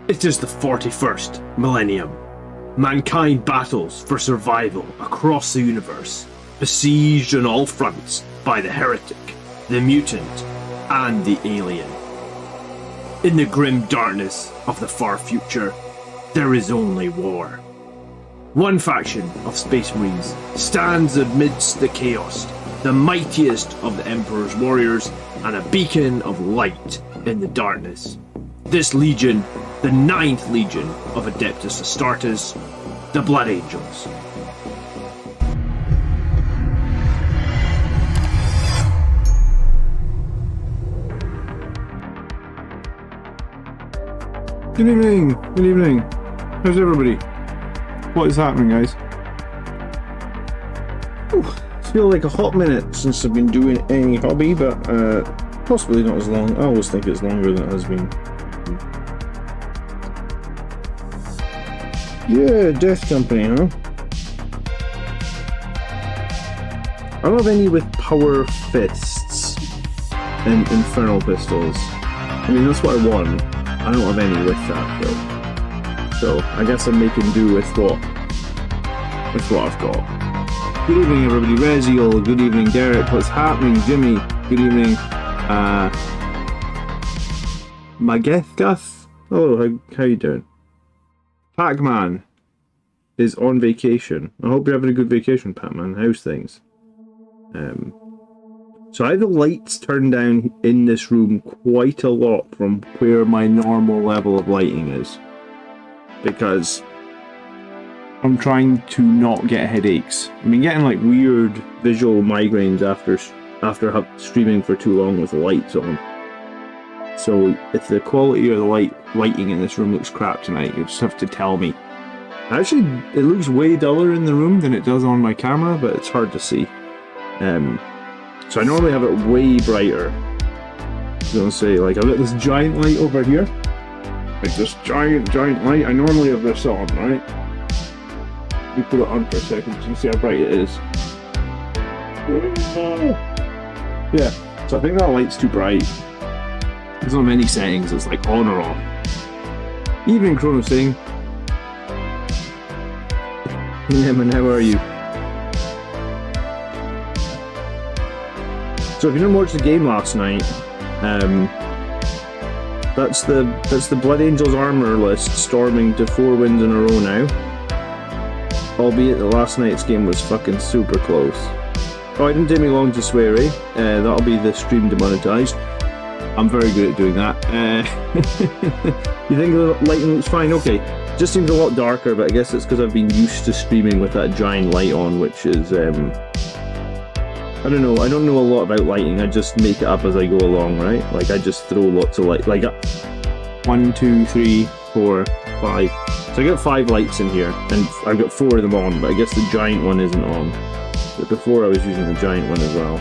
It is the 41st millennium. Mankind battles for survival across the universe, besieged on all fronts by the heretic, the mutant, and the alien. In the grim darkness of the far future, there is only war. One faction of Space Marines stands amidst the chaos, the mightiest of the Emperor's warriors, and a beacon of light in the darkness. This legion, the 9th Legion of Adeptus Astartes, the Blood Angels. Good evening, good evening. How's everybody? What is happening, guys? It's feel like a hot minute since I've been doing any hobby, but possibly not as long. I always think it's longer than it has been. Yeah, Death Company, huh? I don't have any with power fists and infernal pistols. I mean, that's what I want. I don't have any with that, though. So, I guess I'm making do with what I've got. Good evening, everybody. Reziel. Good evening, Derek. What's happening? Jimmy. Good evening. Magethgath. Hello, how you doing? Pac-Man is on vacation. I hope you're having a good vacation, Pac-Man. How's things? So I have the lights turned down in this room quite a lot from where my normal level of lighting is, because I'm trying to not get headaches. I've been getting like weird visual migraines after streaming for too long with the lights on. So if the quality of the lighting in this room looks crap tonight, you just have to tell me. Actually, it looks way duller in the room than it does on my camera, but it's hard to see. So I normally have it way brighter. I was gonna say, like, I've got this giant light over here. Like this giant light. I normally have this on, right? Let me put it on for a second so you can see how bright it is. Yeah, so I think that light's too bright. There's not many settings, it's like on or off. Evening, Chrono saying. Yeah, man, how are you? So if you didn't watch the game last night, that's the Blood Angels armor list storming to 4 wins in a row now. Albeit that last night's game was fucking super close. Oh, it didn't take me long to swear, eh? That'll be the stream demonetized. I'm very good at doing that. You think the lighting looks fine? Okay. Just seems a lot darker, but I guess it's because I've been used to streaming with that giant light on, which is, I don't know. I don't know a lot about lighting. I just make it up as I go along, right? Like, I just throw lots of light. Like, 1, 2, 3, 4, 5. So I got 5 lights in here, and I've got 4 of them on, but I guess the giant one isn't on. But before I was using the giant one as well.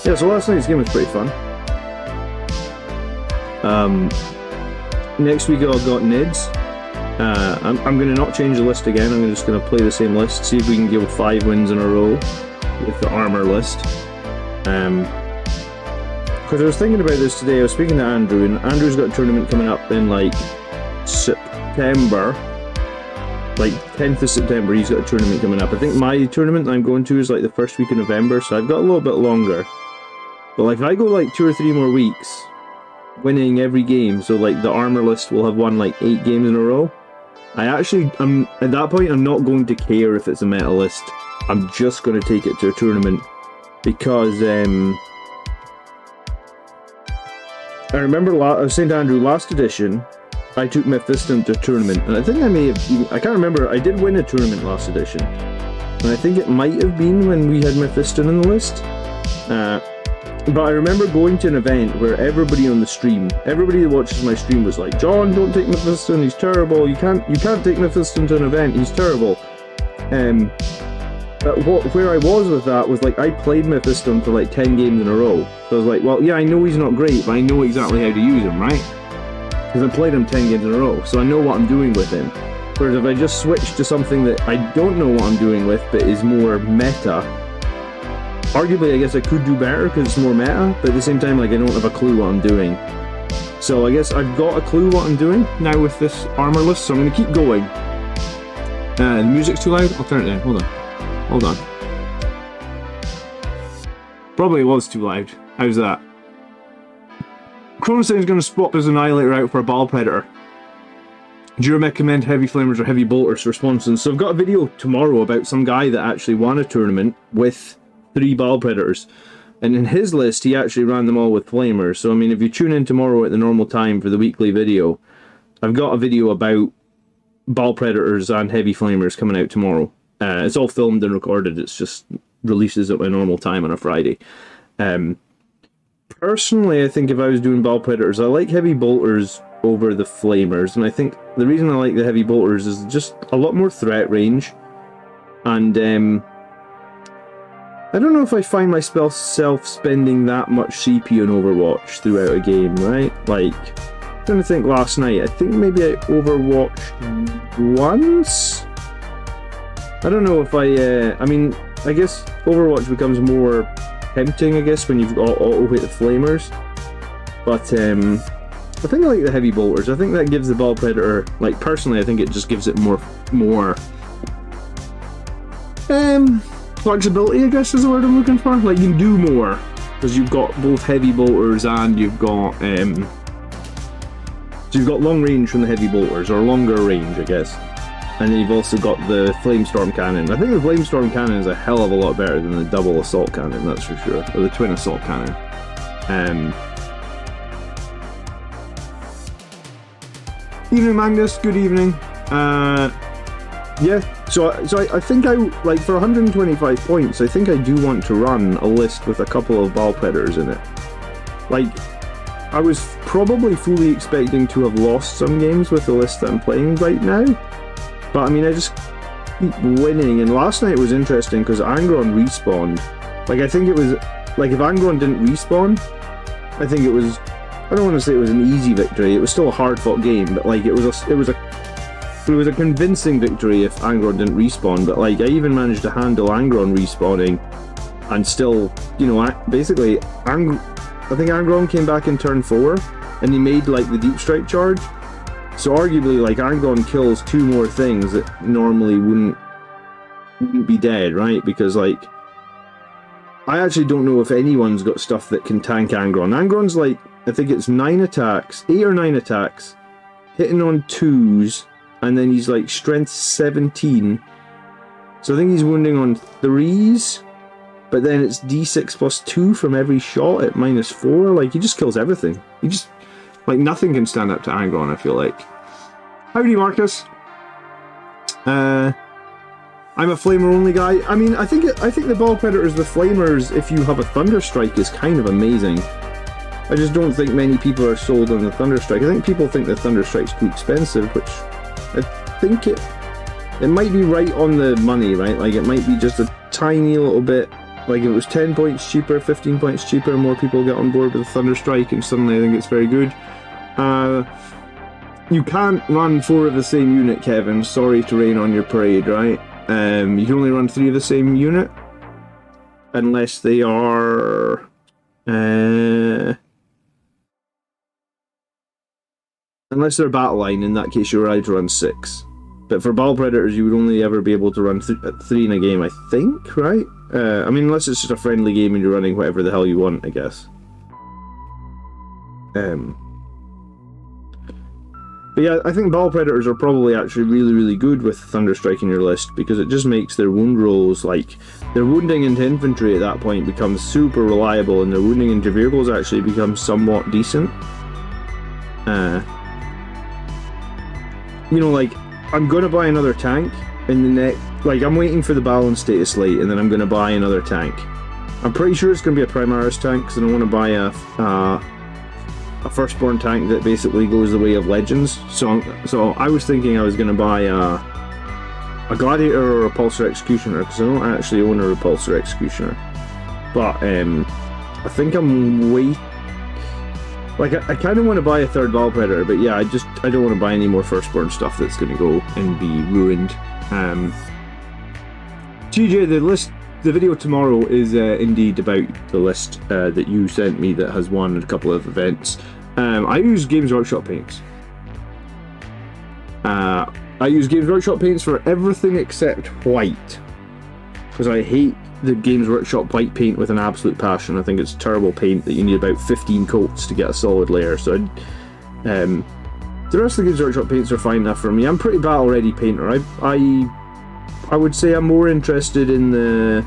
Yeah, so last night's game was pretty fun. Next week I've got NIDS. I'm going to not change the list again. I'm just going to play the same list, see if we can get 5 wins in a row with the armor list. Because I was thinking about this today. I was speaking to Andrew, and Andrew's got a tournament coming up in like September. Like 10th of September, he's got a tournament coming up. I think my tournament I'm going to is like the first week of November, so I've got a little bit longer. But like if I go like 2 or 3 more weeks, winning every game, so like the armor list will have won like 8 games in a row. I'm at that point, I'm not going to care if it's a meta list. I'm just going to take it to a tournament because I remember I was saying to Andrew, last edition I took Mephiston to a tournament, and I think I can't remember, I did win a tournament last edition, and I think it might have been when we had Mephiston in the list. But I remember going to an event where everybody on the stream, everybody that watches my stream was like, John, don't take Mephiston, he's terrible, you can't take Mephiston to an event, he's terrible. But where I was with that was like, I played Mephiston for like 10 games in a row. So I was like, well, yeah, I know he's not great, but I know exactly how to use him, right? Because I played him 10 games in a row, so I know what I'm doing with him. Whereas if I just switch to something that I don't know what I'm doing with, but is more meta, arguably I guess I could do better because it's more meta, but at the same time, like, I don't have a clue what I'm doing. So I guess I've got a clue what I'm doing now with this armor list, so I'm going to keep going. The music's too loud? I'll turn it down. Hold on. Probably was too loud. How's that? Chronosign is going to swap his Annihilator out for a Bile Predator. Do you recommend heavy flamers or heavy bolters for sponsons? So I've got a video tomorrow about some guy that actually won a tournament with 3 Bile Predators. And in his list, he actually ran them all with flamers. So, I mean, if you tune in tomorrow at the normal time for the weekly video, I've got a video about Bile Predators and heavy flamers coming out tomorrow. It's all filmed and recorded. It's just releases at my normal time on a Friday. Personally, I think if I was doing Bile Predators, I like heavy bolters over the flamers. And I think the reason I like the heavy bolters is just a lot more threat range. And, I don't know if I find myself spending that much CP on Overwatch throughout a game, right? Like, I'm trying to think last night. I think maybe I Overwatched once? I don't know if I mean, I guess Overwatch becomes more tempting, I guess, when you've got auto-hit the flamers. But, I think I like the heavy bolters. I think that gives the Bile Predator, like, personally, I think it just gives it more flexibility, I guess is the word I'm looking for. Like, you can do more because you've got both heavy bolters and you've got so you've got long range from the heavy bolters, or longer range, I guess. And then you've also got the Flamestorm Cannon. I think the Flamestorm Cannon is a hell of a lot better than the double assault cannon, that's for sure, or the twin assault cannon. Evening, Magnus. Good evening. Yeah, so I think like, for 125 points, I think I do want to run a list with a couple of Bile Predators in it. Like, I was probably fully expecting to have lost some games with the list that I'm playing right now, but I mean, I just keep winning, and last night was interesting because Angron respawned. Like, I think it was, like, if Angron didn't respawn, I think it was, I don't want to say it was an easy victory, it was still a hard-fought game, but like, it was a convincing victory if Angron didn't respawn, but like, I even managed to handle Angron respawning and still, you know, basically, I think Angron came back in turn 4 and he made like the deep strike charge, so arguably like Angron kills 2 more things that normally wouldn't be dead, right? Because like, I actually don't know if anyone's got stuff that can tank Angron. Angron's like, I think it's 9 attacks, 8 or 9 attacks, hitting on 2s, and then he's like strength 17. So I think he's wounding on 3s, but then it's d6 plus 2 from every shot at -4. Like, he just kills everything. He just, like, nothing can stand up to Angron, I feel like. Howdy, Marcus. I'm a flamer only guy. I mean, I think the Bile Predators with flamers, if you have a Thunderstrike, is kind of amazing. I just don't think many people are sold on the Thunderstrike. I think people think the Thunderstrike's too expensive, which I think it might be right on the money, right? Like, it might be just a tiny little bit, like, if it was 10 points cheaper, 15 points cheaper, more people get on board with the Thunderstrike, and suddenly I think it's very good. You can't run 4 of the same unit, Kevin. Sorry to rain on your parade, right? You can only run 3 of the same unit, unless they are... unless they're battle line, in that case you're allowed to run 6. But for Bile Predators, you would only ever be able to run 3 in a game, I think, right? I mean, unless it's just a friendly game and you're running whatever the hell you want, I guess. But yeah, I think Bile Predators are probably actually really, really good with Thunderstrike in your list, because it just makes their wound rolls, like, their wounding into infantry at that point becomes super reliable, and their wounding into vehicles actually becomes somewhat decent. You know, like, I'm gonna buy another tank in the next, like, I'm waiting for the balance status light, and then I'm gonna buy another tank. I'm pretty sure it's gonna be a Primaris tank, because I don't want to buy a firstborn tank that basically goes the way of legends. So I was thinking I was gonna buy a Gladiator or a Repulsor Executioner, because I don't actually own a Repulsor Executioner. But I think I'm like, I kind of want to buy a third Bile Predator, but yeah, I don't want to buy any more firstborn stuff that's going to go and be ruined. TJ, the video tomorrow is indeed about the list that you sent me that has won a couple of events. I use Games Workshop paints. I use Games Workshop paints for everything except white, because I hate the Games Workshop white paint with an absolute passion. I think it's terrible paint that you need about 15 coats to get a solid layer. So the rest of the Games Workshop paints are fine enough for me. I'm pretty battle ready painter. I would say I'm more interested in the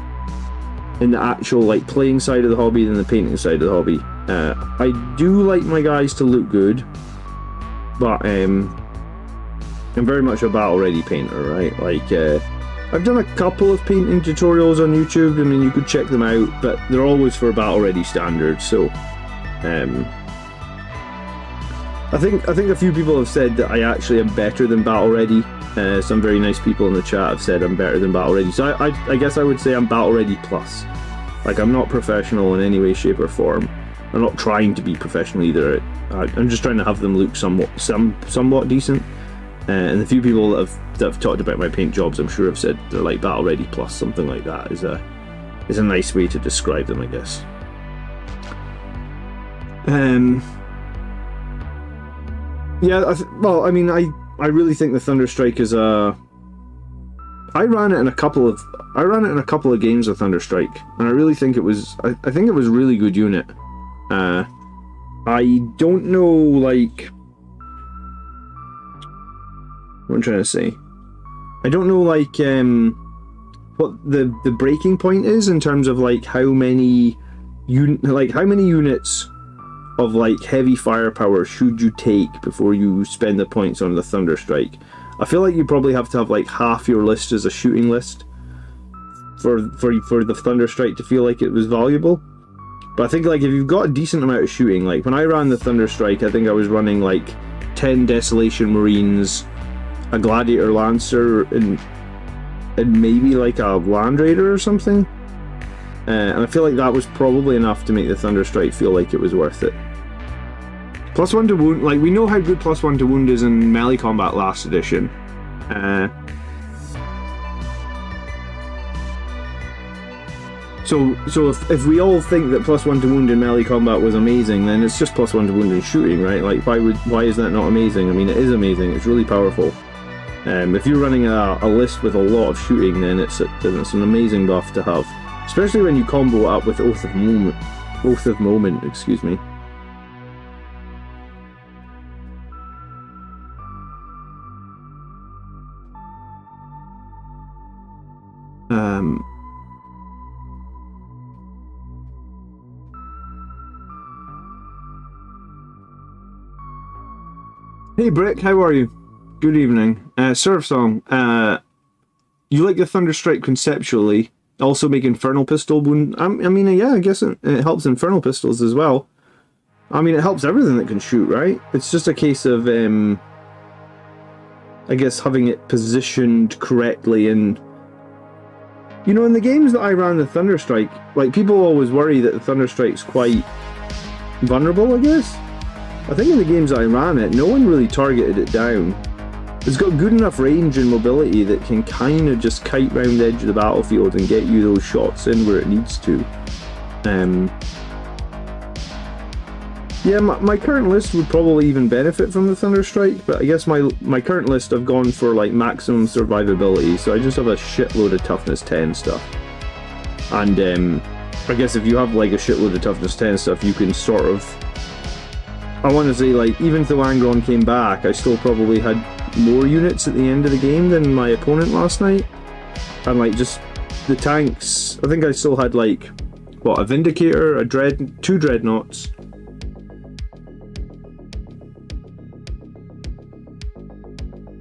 actual like playing side of the hobby than the painting side of the hobby. I do like my guys to look good, but I'm very much a battle ready painter, right? Like I've done a couple of painting tutorials on YouTube. I mean, you could check them out, but they're always for battle ready standards. So I think a few people have said that I actually am better than battle ready. Some very nice people in the chat have said I'm better than battle ready. So I guess I would say I'm battle ready plus. Like, I'm not professional in any way, shape or form. I'm not trying to be professional either. I'm just trying to have them look somewhat decent. And the few people that have talked about my paint jobs, I'm sure have said they're like battle ready plus. Something like that is a nice way to describe them, I guess. Yeah, well, I mean, I really think the Thunderstrike is a. I ran it in a couple of games with Thunderstrike, and I really think it was. I think it was a really good unit. I don't know, like, what I'm trying to say. I don't know, like, what the breaking point is in terms of like how many units of like heavy firepower should you take before you spend the points on the Thunderstrike. I feel like you probably have to have like half your list as a shooting list for the Thunderstrike to feel like it was valuable. But I think like if you've got a decent amount of shooting, like when I ran the Thunderstrike, I think I was running like 10 Desolation Marines, a Gladiator Lancer, and maybe like a Land Raider or something. And I feel like that was probably enough to make the Thunderstrike feel like it was worth it. +1 to wound, like we know how good +1 to wound is in melee combat last edition. So if we all think that +1 to wound in melee combat was amazing, then it's just +1 to wound in shooting, right? Like why is that not amazing? I mean, it is amazing. It's really powerful. If you're running a list with a lot of shooting, then it's an amazing buff to have, especially when you combo it up with Oath of Moment. Excuse me. Hey Brick, how are you? Good evening. Surf Song, you like the Thunderstrike conceptually, also make Infernal Pistol wound. I mean, yeah, I guess it helps Infernal Pistols as well. I mean, it helps everything that can shoot, right? It's just a case of, I guess, having it positioned correctly. And, you know, in the games that I ran the Thunderstrike, like, people always worry that the Thunderstrike's quite vulnerable, I guess. I think in the games that I ran it, no one really targeted it down. It's got good enough range and mobility that can kind of just kite round the edge of the battlefield and get you those shots in where it needs to. Yeah, my current list would probably even benefit from the Thunderstrike, but I guess my current list I've gone for like maximum survivability, so I just have a shitload of toughness 10 stuff. And I guess if you have like a shitload of toughness 10 stuff, you can sort of, I want to say, like, even though Angron came back, I still probably had more units at the end of the game than my opponent last night. And like, just the tanks, I think I still had like, what, a Vindicator, two Dreadnoughts.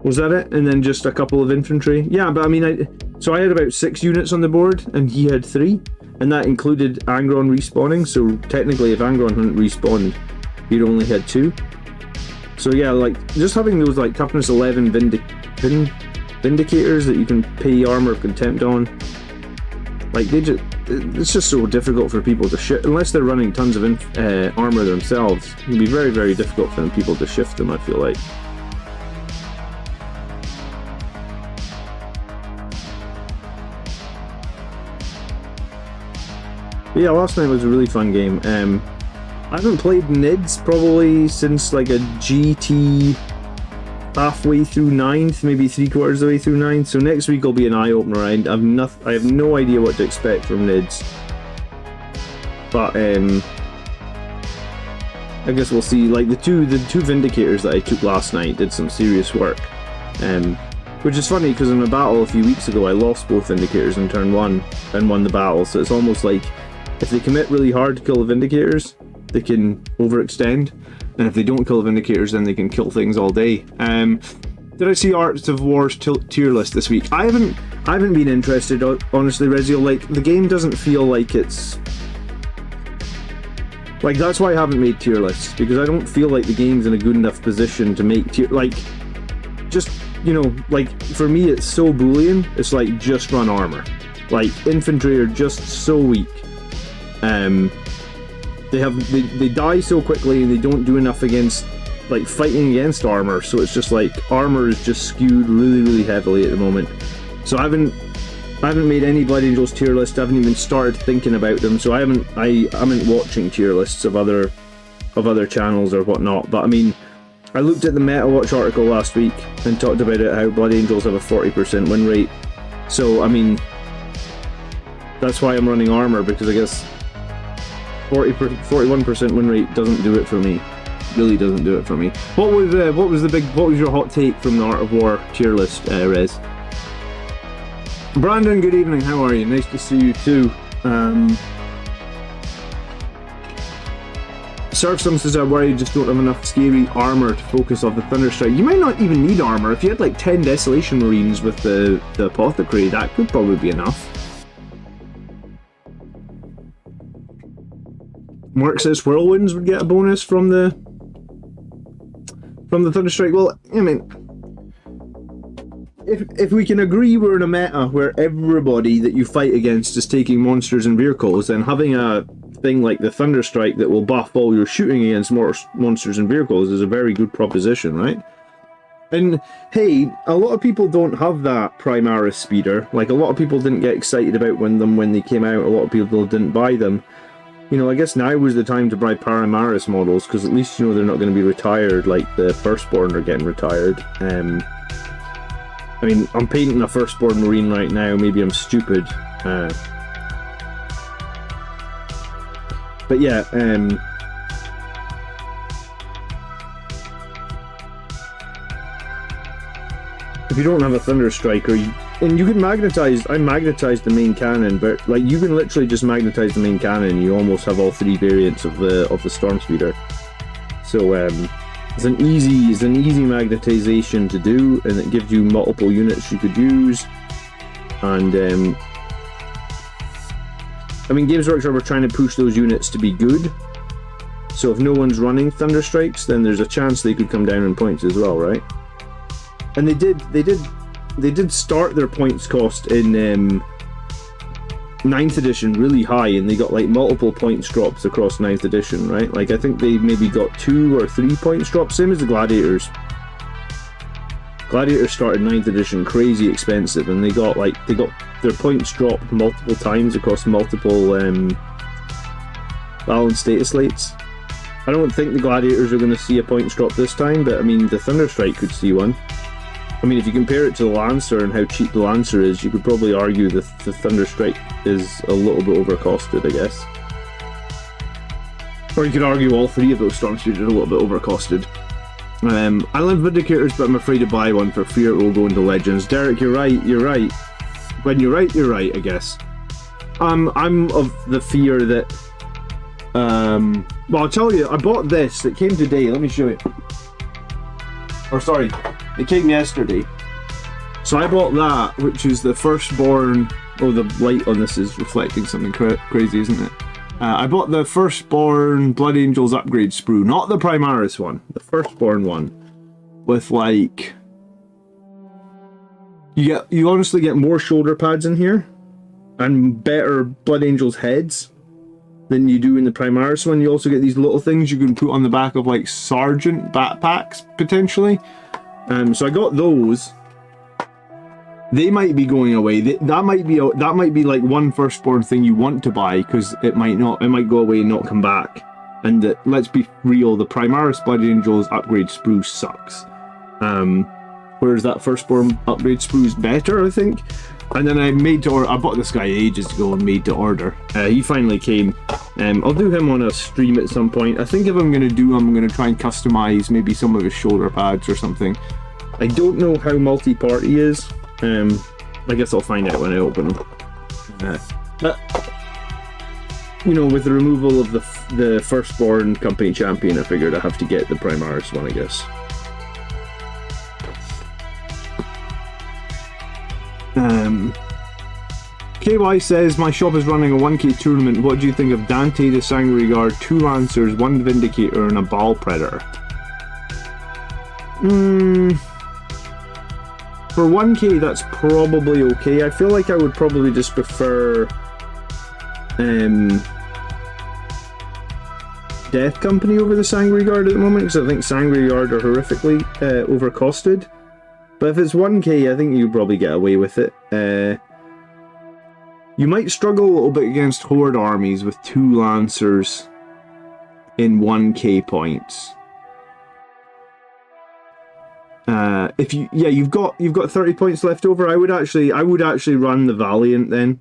Was that it? And then just a couple of infantry. Yeah, but I mean, so I had about 6 units on the board, and he had 3. And that included Angron respawning, so technically if Angron hadn't respawned, you'd only had 2. So yeah, like, just having those like toughness 11 Vindicators that you can pay Armor of Contempt on, like, it's just so difficult for people to shift, unless they're running tons of armor themselves. It can be very, very difficult for people to shift them, I feel like. But yeah, last night was a really fun game. I haven't played NIDS probably since like a GT halfway through 9th, maybe 3/4 of the way through 9th, so next week will be an eye-opener. I have no idea what to expect from NIDS. But I guess we'll see. Like the two Vindicators that I took last night did some serious work. Which is funny because in a battle a few weeks ago I lost both Vindicators in turn 1 and won the battle, so it's almost like if they commit really hard to kill the Vindicators, they can overextend, and if they don't kill the Vindicators, then they can kill things all day. Did I see Arts of War's tier list this week? I haven't been interested, honestly, Rezio. Like, the game doesn't feel like it's... Like, that's why I haven't made tier lists, because I don't feel like the game's in a good enough position to make tier... Like, just, you know, like, for me it's so Boolean, it's like, just run armor. Like, infantry are just so weak. They die so quickly, they don't do enough against, like, fighting against armor, so it's just like, armor is just skewed really, really heavily at the moment. So I haven't made any Blood Angels tier list, I haven't even started thinking about them, so I haven't watching tier lists of other channels or whatnot, but I mean, I looked at the MetaWatch article last week and talked about it, how Blood Angels have a 40% win rate, so I mean, that's why I'm running armor, because I guess 41% win rate doesn't do it for me. Really doesn't do it for me. What was your hot take from the Art of War tier list, Rez? Brandon, good evening. How are you? Nice to see you too. Surfsum says, I worry you just don't have enough scary armor to focus off the Thunderstrike. You might not even need armor. If you had like 10 Desolation Marines with the Apothecary, that could probably be enough. Mark says Whirlwinds would get a bonus from the Thunderstrike. Well, I mean, if we can agree we're in a meta where everybody that you fight against is taking monsters and vehicles, then having a thing like the Thunderstrike that will buff all your shooting against more monsters and vehicles is a very good proposition, right? And hey, a lot of people don't have that Primaris speeder. Like, a lot of people didn't get excited about them when they came out. A lot of people didn't buy them. You know, I guess now was the time to buy Primaris models, because at least you know they're not going to be retired like the Firstborn are getting retired. I mean, I'm painting a Firstborn Marine right now, maybe I'm stupid. But yeah, if you don't have a Thunderstriker, and you can magnetize, I magnetized the main cannon, but like you can literally just magnetize the main cannon, you almost have all three variants of the Storm Speeder. So it's an easy magnetization to do, and it gives you multiple units you could use. And I mean, Games Workshop are trying to push those units to be good. So if no one's running Thunderstrikes, then there's a chance they could come down in points as well, right? And they did start their points cost in 9th edition really high, and they got like multiple points drops across 9th edition, right? Like I think they maybe got 2 or 3 points drops, same as the Gladiators. Gladiators started 9th edition crazy expensive, and they got their points dropped multiple times across multiple balance status slates. I don't think the Gladiators are going to see a points drop this time, but I mean the Thunderstrike could see one. I mean, if you compare it to the Lancer and how cheap the Lancer is, you could probably argue that the Thunderstrike is a little bit overcosted, I guess. Or you could argue all three of those Storm Speeders are a little bit overcosted. I love Vindicators, but I'm afraid to buy one for fear it will go into Legends. Derek, you're right. When you're right, I guess. I'm of the fear that... well, I'll tell you, I bought this. It came today. Let me show you. Or sorry, it came yesterday. So I bought that, which is the Firstborn... Oh, the light on this is reflecting something crazy, isn't it? I bought the Firstborn Blood Angels upgrade sprue, not the Primaris one, the Firstborn one, with like... You honestly get more shoulder pads in here, and better Blood Angels heads than you do in the Primaris one. You also get these little things you can put on the back of like Sergeant backpacks, potentially. So I got those. They might be going away. That might be like one Firstborn thing you want to buy, because it might go away and not come back. And let's be real, the Primaris Blood Angels upgrade sprue sucks. Whereas that Firstborn upgrade sprue's better, I think. And then I bought this guy ages ago and made to order. He finally came. I'll do him on a stream at some point. I think if I'm going to try and customize maybe some of his shoulder pads or something. I don't know how multi-party he is. I guess I'll find out when I open him. But, you know, with the removal of the Firstborn Company Champion, I figured I have to get the Primaris one, I guess. KY says, my shop is running a 1k tournament. What do you think of Dante the Sanguinary Guard, 2 Lancers, 1 Vindicator, and a Baal Predator? For 1k, that's probably okay. I feel like I would probably just prefer Death Company over the Sanguinary Guard at the moment, because I think Sanguinary Guard are horrifically overcosted. But if it's 1k, I think you probably get away with it. You might struggle a little bit against Horde armies with 2 Lancers in 1k points. You've got 30 points left over. I would actually run the Valiant then.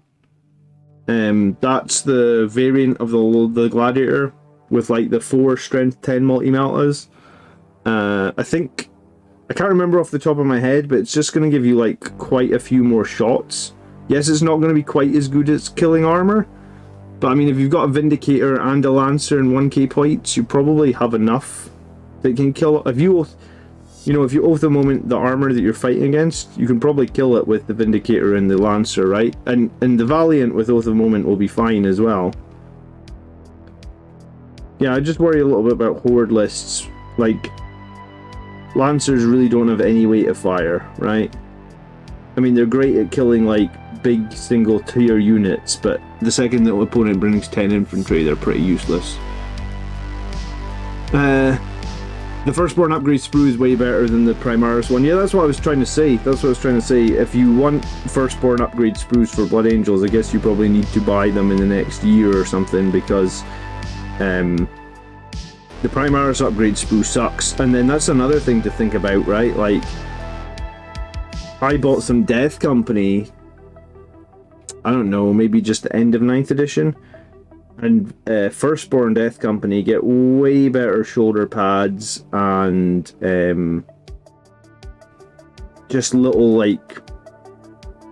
That's the variant of the Gladiator with like the 4 strength 10 multi-meltas. I can't remember off the top of my head, but it's just going to give you like quite a few more shots. Yes, it's not going to be quite as good as killing armor, but I mean, if you've got a Vindicator and a Lancer in 1k points, you probably have enough that can kill. If you oath the moment the armor that you're fighting against, you can probably kill it with the Vindicator and the Lancer, right? And the Valiant with Oath of Moment will be fine as well. Yeah, I just worry a little bit about Horde lists. Like, Lancers really don't have any weight of fire, right? I mean, they're great at killing, like, big single-tier units, but the second the opponent brings 10 infantry, they're pretty useless. The Firstborn upgrade sprue is way better than the Primaris one. Yeah, that's what I was trying to say. If you want Firstborn upgrade sprues for Blood Angels, I guess you probably need to buy them in the next year or something, because the Primaris upgrade sprue sucks. And then that's another thing to think about, right? Like, I bought some Death Company, I don't know, maybe just the end of 9th edition. And Firstborn Death Company get way better shoulder pads and just little, like,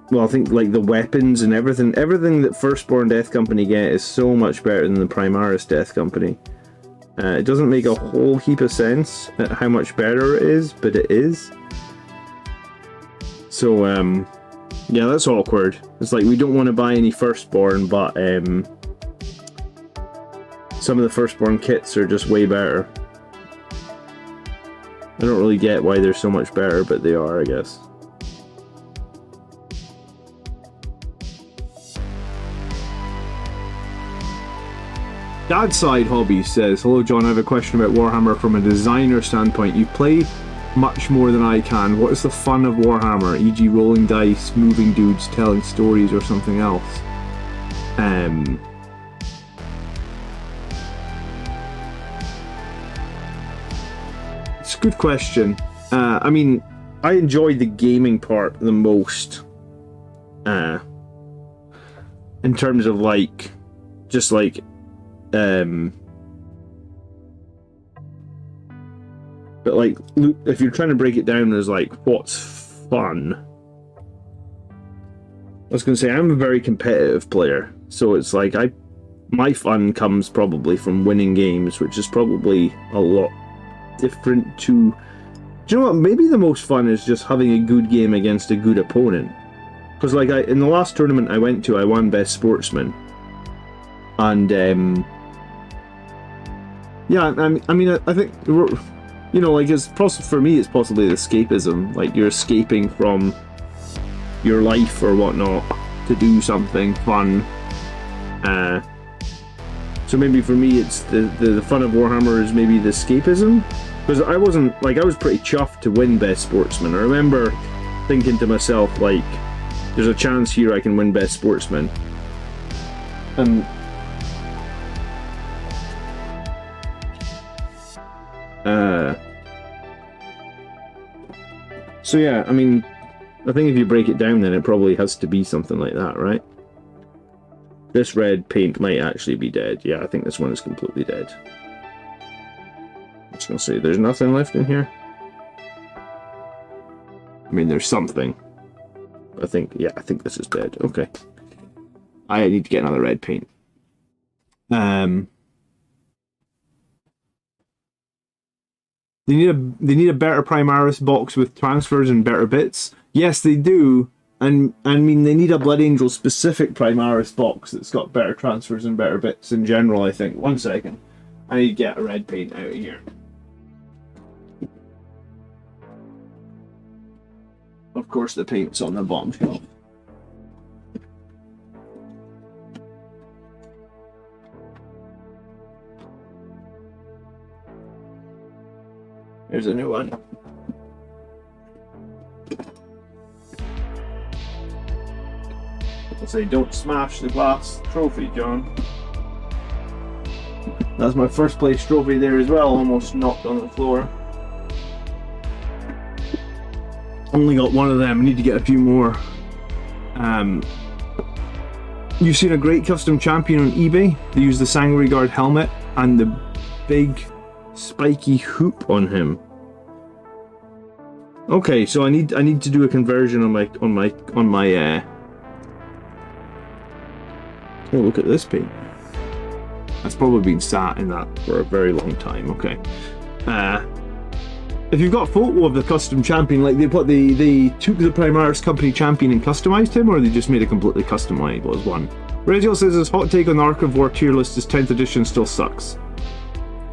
well, I think like the weapons and everything that Firstborn Death Company get is so much better than the Primaris Death Company. It doesn't make a whole heap of sense at how much better it is, but it is. So yeah, that's awkward. It's like we don't want to buy any Firstborn, but some of the Firstborn kits are just way better. I don't really get why they're so much better, but they are, I guess. Dad's Side Hobbies says, hello John, I have a question about Warhammer from a designer standpoint. You play much more than I can. What is the fun of Warhammer, e.g. rolling dice, moving dudes, telling stories, or something else? It's a good question. I mean, I enjoy the gaming part the most. In terms of like, just like, but like, if you're trying to break it down as like, what's fun? I was going to say, I'm a very competitive player, so it's like, my fun comes probably from winning games, which is probably a lot different to... Do you know what? Maybe the most fun is just having a good game against a good opponent. Because like, in the last tournament I went to, I won Best Sportsman. And, yeah, I mean, I think, you know, like, for me, it's possibly the escapism. Like, you're escaping from your life or whatnot to do something fun. So maybe for me, it's the fun of Warhammer is maybe the escapism. Because I was pretty chuffed to win Best Sportsman. I remember thinking to myself, like, there's a chance here I can win Best Sportsman. So yeah, I mean, I think if you break it down, then it probably has to be something like that, right? This red paint might actually be dead. Yeah, I think this one is completely dead. I'm just gonna say there's nothing left in here. I mean, there's something. I think this is dead. Okay. I need to get another red paint. They need a better Primaris box with transfers and better bits. Yes, they do. And I mean, they need a Blood Angel specific Primaris box that's got better transfers and better bits in general, I think. 1 second. I need to get a red paint out of here. Of course, the paint's on the bottom shelf. Here's a new one. I'll say, don't smash the glass trophy, John. That's my first place trophy there as well, almost knocked on the floor. Only got one of them, I need to get a few more. You've seen a great custom champion on eBay. They use the Sangreguard helmet and the big spiky hoop on him. Okay, so I need to do a conversion on my oh, look at this paint. That's probably been sat in that for a very long time. Okay. If you've got a photo of the custom champion, like they took the Primaris company champion and customized him, or they just made a completely customizable as one. Regiel says his hot take on the Ark of War tier list is 10th edition still sucks.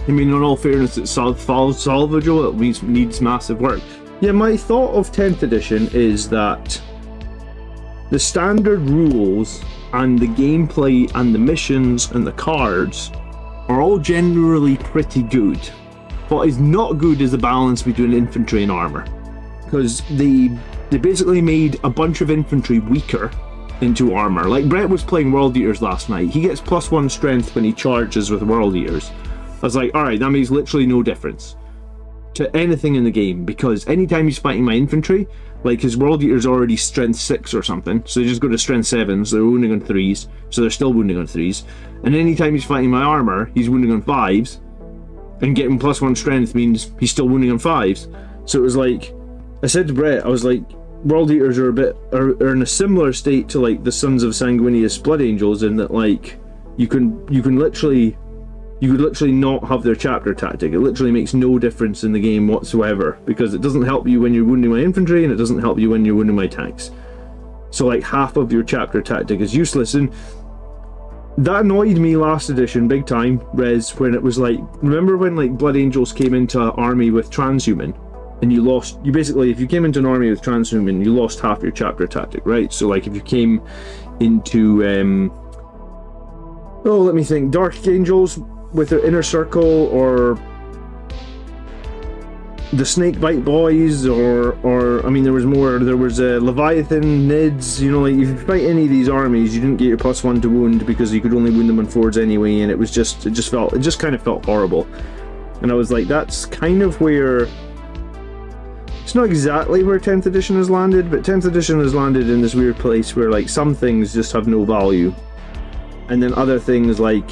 I mean, in all fairness, it's salvageable, it needs massive work. Yeah, my thought of 10th edition is that the standard rules and the gameplay and the missions and the cards are all generally pretty good. What is not good is the balance between infantry and armor, because they basically made a bunch of infantry weaker into armor. Like Brett was playing World Eaters last night. He gets +1 strength when he charges with World Eaters. I was like, alright, that makes literally no difference to anything in the game, because anytime he's fighting my infantry, like his World Eater's already strength 6 or something, so they just go to strength 7s, they're wounding on 3s, so they're still wounding on 3s. And anytime he's fighting my armor, he's wounding on 5s, and getting +1 strength means he's still wounding on 5s. So it was like, I said to Brett, I was like, World Eaters are in a similar state to like the Sons of Sanguinius Blood Angels, in that like you could literally not have their chapter tactic. It literally makes no difference in the game whatsoever, because it doesn't help you when you're wounding my infantry, and it doesn't help you when you're wounding my tanks. So like half of your chapter tactic is useless, and that annoyed me last edition big time, Rez, when it was like, remember when like Blood Angels came into an army with transhuman, and you basically, if you came into an army with transhuman, you lost half your chapter tactic, right? So like if you came into let me think, Dark Angels with their inner circle, or the Snakebite Boys, or I mean, there was Leviathan, Nids, you know, like if you fight any of these armies, you didn't get your +1 to wound because you could only wound them on 4s anyway, and it just kind of felt horrible. And I was like, that's kind of where, it's not exactly where 10th edition has landed, but 10th edition has landed in this weird place where like some things just have no value, and then other things like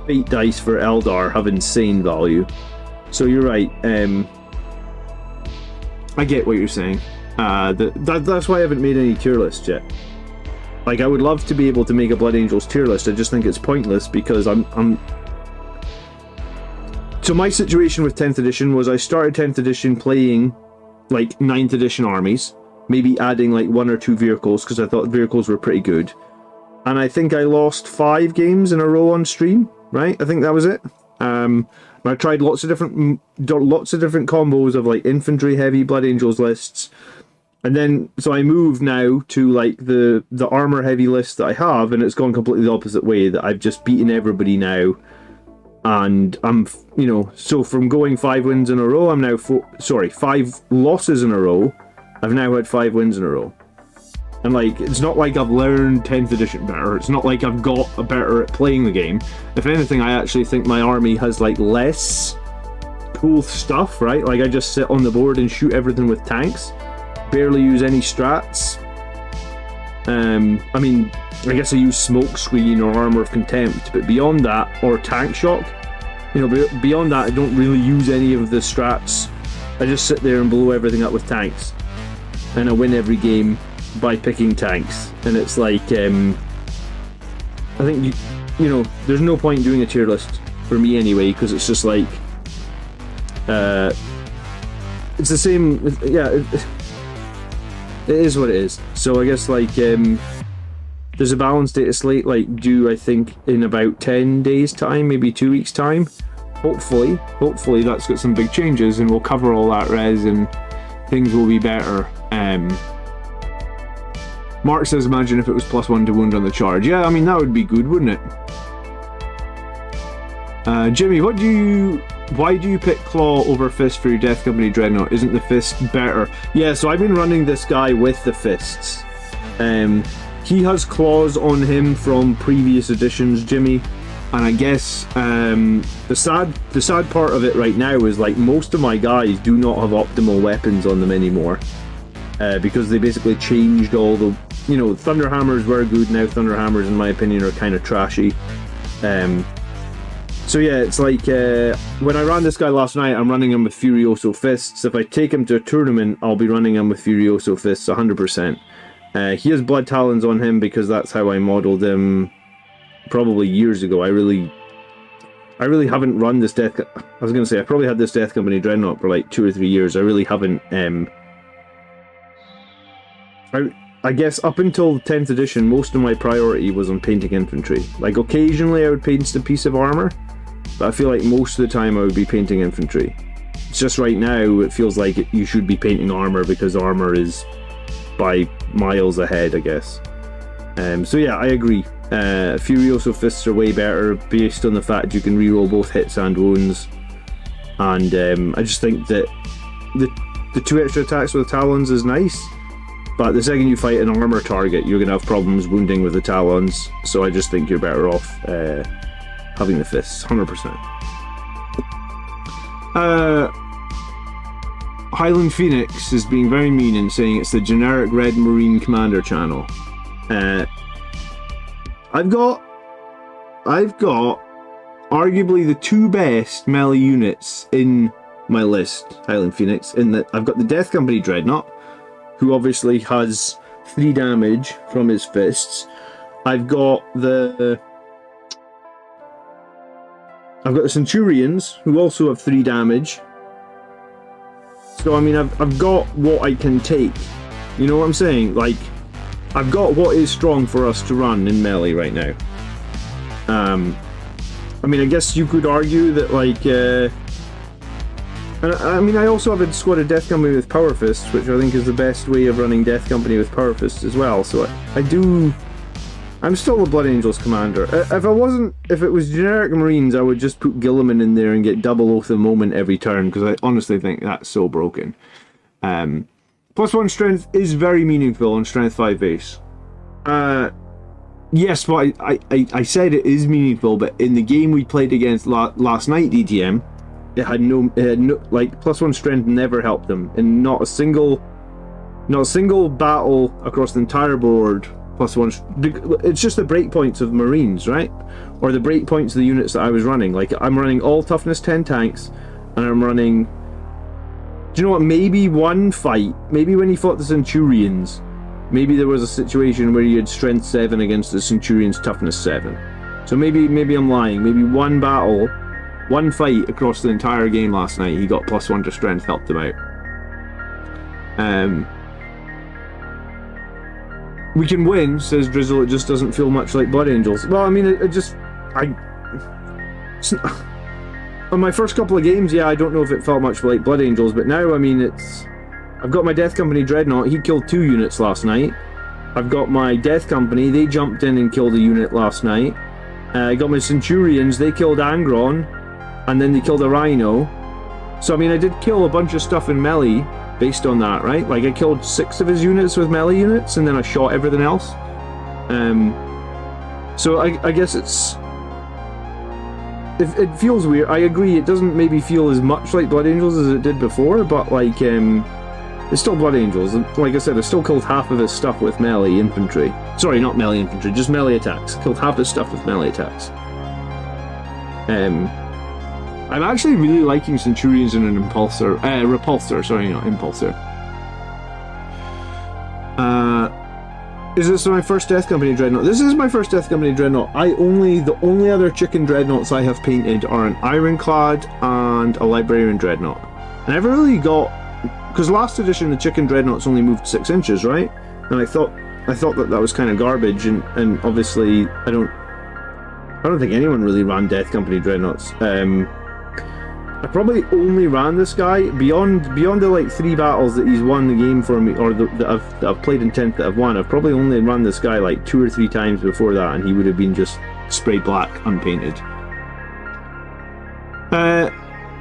Fate dice for Eldar have insane value. So you're right, I get what you're saying. That's why I haven't made any tier lists yet. Like, I would love to be able to make a Blood Angels tier list, I just think it's pointless, because So my situation with 10th edition was I started 10th edition playing like 9th edition armies, maybe adding like 1 or 2 vehicles, because I thought vehicles were pretty good. And I think I lost 5 games in a row on stream, right? I think that was it. I tried lots of different combos of like infantry heavy Blood Angels lists, and then so I moved now to like the armor heavy list that I have, and it's gone completely the opposite way, that I've just beaten everybody now, and I'm, you know, so from going 5 wins in a row, I'm now 5 losses in a row. I've now had 5 wins in a row. And like, it's not like I've learned 10th edition better, it's not like I've got better at playing the game. If anything, I actually think my army has like less cool stuff, right? Like I just sit on the board and shoot everything with tanks. Barely use any strats. I mean, I guess I use smoke screen or armor of contempt, but beyond that, or tank shock, you know, beyond that, I don't really use any of the strats. I just sit there and blow everything up with tanks, and I win every game by picking tanks. And it's like, I think you know, there's no point doing a tier list for me anyway, because it's just like, it's the same. Yeah. It is what it is. So I guess like there's a balanced data slate like due I think in about 10 days time, maybe 2 weeks time. Hopefully that's got some big changes and we'll cover all that res and things will be better. Mark says imagine if it was +1 to wound on the charge. Yeah, I mean that would be good, wouldn't it? Jimmy, why do you pick Claw over Fist for your Death Company Dreadnought? Isn't the Fist better? Yeah, so I've been running this guy with the Fists. He has claws on him from previous editions, Jimmy. And I guess the sad part of it right now is like most of my guys do not have optimal weapons on them anymore. Because they basically changed all the... You know, Thunderhammers were good, now Thunderhammers in my opinion are kind of trashy. So yeah, it's like, when I ran this guy last night, I'm running him with Furioso Fists. If I take him to a tournament, I'll be running him with Furioso Fists 100%. He has Blood Talons on him because that's how I modeled him probably years ago. I really haven't run this Death... I was going to say, I probably had this Death Company Dreadnought for like 2 or 3 years. I really haven't... I guess up until 10th edition, most of my priority was on painting infantry. Like occasionally I would paint a piece of armor, but I feel like most of the time I would be painting infantry. It's just right now it feels like you should be painting armor because armor is by miles ahead, I guess. So yeah, I agree. Furioso Fists are way better based on the fact you can reroll both hits and wounds. And I just think that the 2 extra attacks with Talons is nice. But the second you fight an armor target, you're going to have problems wounding with the Talons. So I just think you're better off having the Fists, 100%. Highland Phoenix is being very mean and saying it's the generic Red Marine Commander channel. I've got arguably the 2 best melee units in my list, Highland Phoenix, in that I've got the Death Company Dreadnought, who obviously has 3 damage from his fists. I've got the Centurions, who also have 3 damage. So I mean, I've got what I can take. You know what I'm saying? Like, I've got what is strong for us to run in melee right now. I mean, I guess you could argue that like. I mean, I also have a squad of Death Company with Power Fists, which I think is the best way of running Death Company with Power Fists as well. So I'm still a Blood Angels commander. If it was generic Marines, I would just put Gilliman in there and get double Oath of Moment every turn, because I honestly think that's so broken. +1 strength is very meaningful on Strength 5 base. Yes, but I said it is meaningful, but in the game we played against last night, DTM, it had no like +1 strength never helped them, and not a single battle across the entire board. +1. It's just the breakpoints of Marines, right? Or the breakpoints of the units that I was running. Like I'm running all toughness 10 tanks, and I'm running. Do you know what? Maybe one fight, maybe when he fought the Centurions, maybe there was a situation where he had strength 7 against the Centurions toughness 7. So maybe I'm lying. Maybe one battle. One fight across the entire game last night, he got +1 to strength, helped him out. We can win, says Drizzle, it just doesn't feel much like Blood Angels. Well, I mean, on my first couple of games, yeah, I don't know if it felt much like Blood Angels, but now, I mean, I've got my Death Company Dreadnought, he killed 2 units last night. I've got my Death Company, they jumped in and killed a unit last night. I got my Centurions, they killed Angron, and then they killed a Rhino. So I mean, I did kill a bunch of stuff in melee based on that, right? Like I killed 6 of his units with melee units, and then I shot everything else. So I guess it's it feels weird. I agree, it doesn't maybe feel as much like Blood Angels as it did before, but like, it's still Blood Angels. Like I said, I still killed half of his stuff with melee infantry. Sorry, not melee infantry, just melee attacks. Killed half his stuff with melee attacks. I'm actually really liking Centurions in an Repulsor, sorry, not Impulsor. Is this my first Death Company Dreadnought? This is my first Death Company Dreadnought. The only other chicken Dreadnoughts I have painted are an Ironclad and a Librarian Dreadnought. I never really got... Because last edition the chicken Dreadnoughts only moved 6 inches, right? And I thought that was kind of garbage, and obviously I don't think anyone really ran Death Company Dreadnoughts. I probably only ran this guy beyond the like 3 battles that he's won the game for me, or that I've played in 10th that I've won. I've probably only run this guy like 2 or 3 times before that, and he would have been just spray black, unpainted.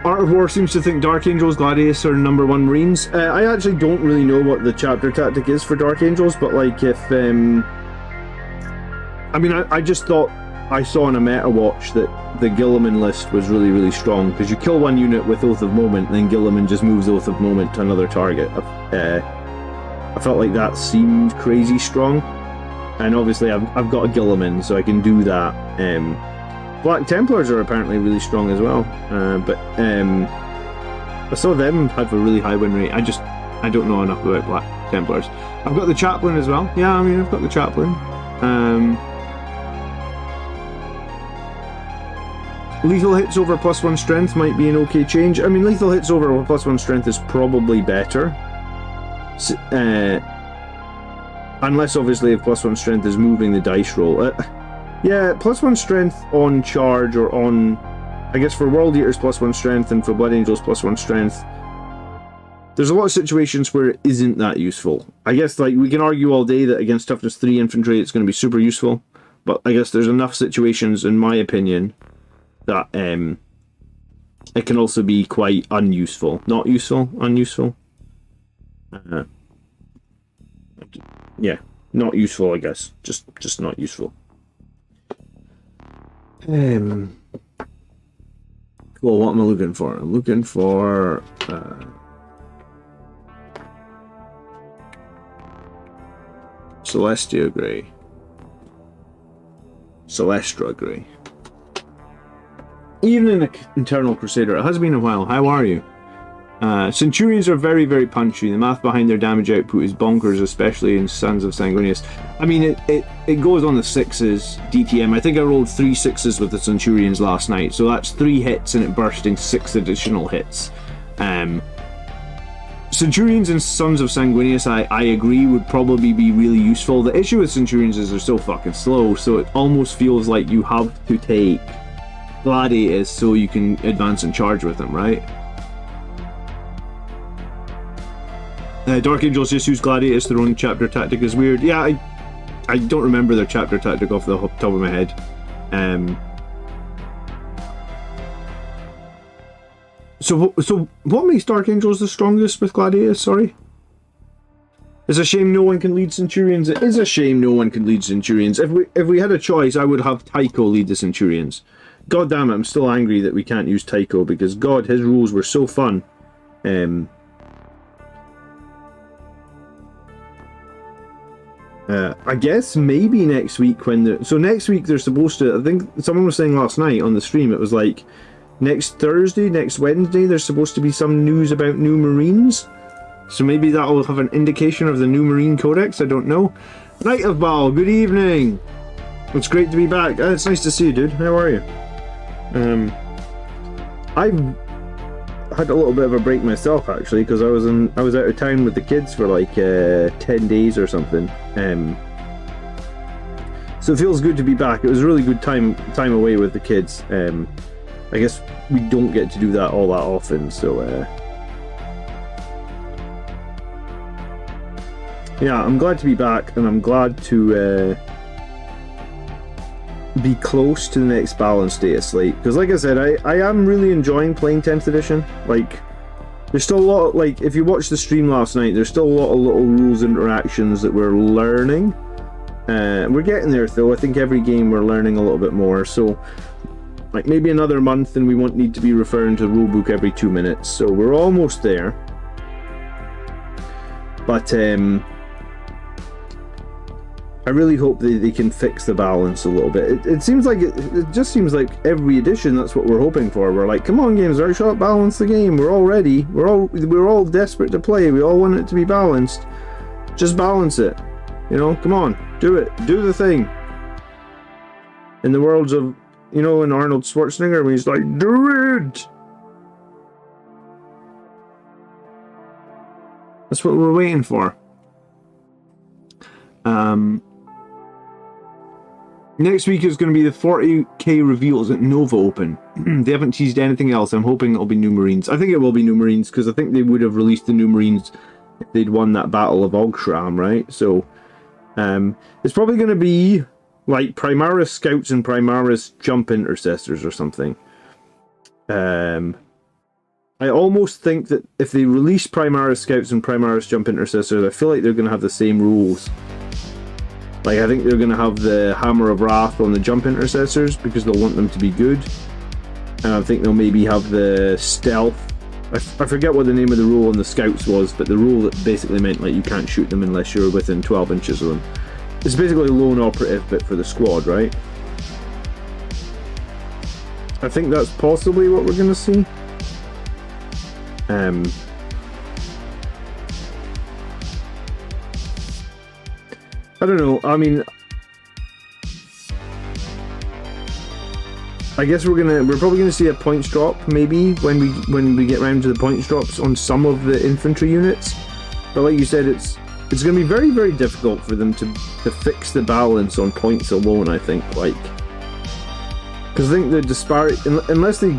Art of War seems to think Dark Angels, Gladius are number 1 Marines. I actually don't really know what the chapter tactic is for Dark Angels, but like if I just thought I saw in a meta watch that the Guilliman list was really, really strong, because you kill 1 unit with Oath of Moment, and then Guilliman just moves Oath of Moment to another target. I felt like that seemed crazy strong, and obviously I've got a Guilliman, so I can do that. Black Templars are apparently really strong as well, but I saw them have a really high win rate. I don't know enough about Black Templars. I've got the Chaplain as well. Yeah, I mean, I've got the Chaplain. Lethal hits over +1 strength might be an okay change. I mean, lethal hits over +1 strength is probably better. Unless, obviously, if +1 strength is moving the dice roll. Yeah, +1 strength on charge, or on... I guess for World Eaters +1 strength, and for Blood Angels +1 strength. There's a lot of situations where it isn't that useful. I guess, like, we can argue all day that against Toughness 3 infantry it's going to be super useful. But I guess there's enough situations, in my opinion, that it can also be quite unuseful. Not useful, unuseful. Yeah, not useful, I guess. Just not useful. Well, what am I looking for? I'm looking for Celestia Grey. Celestra Grey. Evening, Internal Crusader. It has been a while. How are you? Centurions are very, very punchy. The math behind their damage output is bonkers, especially in Sons of Sanguinius. I mean, it goes on the 6s, DTM. I think I rolled 3 6s with the Centurions last night, so that's 3 hits and it bursting 6 additional hits. Centurions and Sons of Sanguinius, I agree, would probably be really useful. The issue with Centurions is they're so fucking slow, so it almost feels like you have to take Gladiators so you can advance and charge with them, right? Dark Angels just use Gladiators, their own chapter tactic is weird. Yeah, I don't remember their chapter tactic off the top of my head. So what makes Dark Angels the strongest with Gladiators, sorry? It's a shame no one can lead Centurions. It is a shame no one can lead Centurions. If we had a choice, I would have Tycho lead the Centurions. God damn it, I'm still angry that we can't use Tycho, because God, his rules were so fun. I guess maybe next week when so next week they're supposed to, I think someone was saying last night on the stream, it was like next Thursday, next Wednesday, there's supposed to be some news about new Marines. So maybe that will have an indication of the new Marine Codex, I don't know. Night of Baal, good evening. It's great to be back. It's nice to see you, dude. How are you? I've had a little bit of a break myself, actually, because I was out of town with the kids for like 10 days or something. So it feels good to be back. It was a really good time away with the kids. I guess we don't get to do that all that often, so yeah, I'm glad to be back, and I'm glad to be close to the next balance day of Slate, because like I said, I am really enjoying playing 10th edition. Like, there's still a lot of, like, if you watched the stream last night, there's still a lot of little rules interactions that we're learning. We're getting there though. I think every game we're learning a little bit more, so like maybe another month, and we won't need to be referring to the rulebook every 2 minutes. So we're almost there. But I really hope they can fix the balance a little bit. It seems like it just seems like every edition that's what we're hoping for. We're like, come on, Games Workshop, balance the game. We're all ready. We're all desperate to play. We all want it to be balanced. Just balance it. You know, come on, do it. Do the thing. In the worlds of, you know, in Arnold Schwarzenegger, when he's like, do it. That's what we're waiting for. Next week is going to be the 40k reveals at Nova Open. They haven't teased anything else. I'm hoping it'll be New Marines. I think it will be New Marines, because I think they would have released the New Marines if they'd won that Battle of Ogshram, right? So, it's probably going to be like Primaris Scouts and Primaris Jump Intercessors or something. I almost think that if they release Primaris Scouts and Primaris Jump Intercessors, I feel like they're going to have the same rules. Like, I think they're going to have the Hammer of Wrath on the Jump Intercessors because they'll want them to be good. And I think they'll maybe have the Stealth. I forget what the name of the rule on the Scouts was, but the rule that basically meant like you can't shoot them unless you're within 12 inches of them. It's basically a lone operative bit for the squad, right? I think that's possibly what we're going to see. I don't know. I mean, I guess we're probably gonna see a points drop maybe when we get round to the points drops on some of the infantry units. But like you said, it's gonna be very, very difficult for them to fix the balance on points alone. I think, like, because I think the disparity, unless they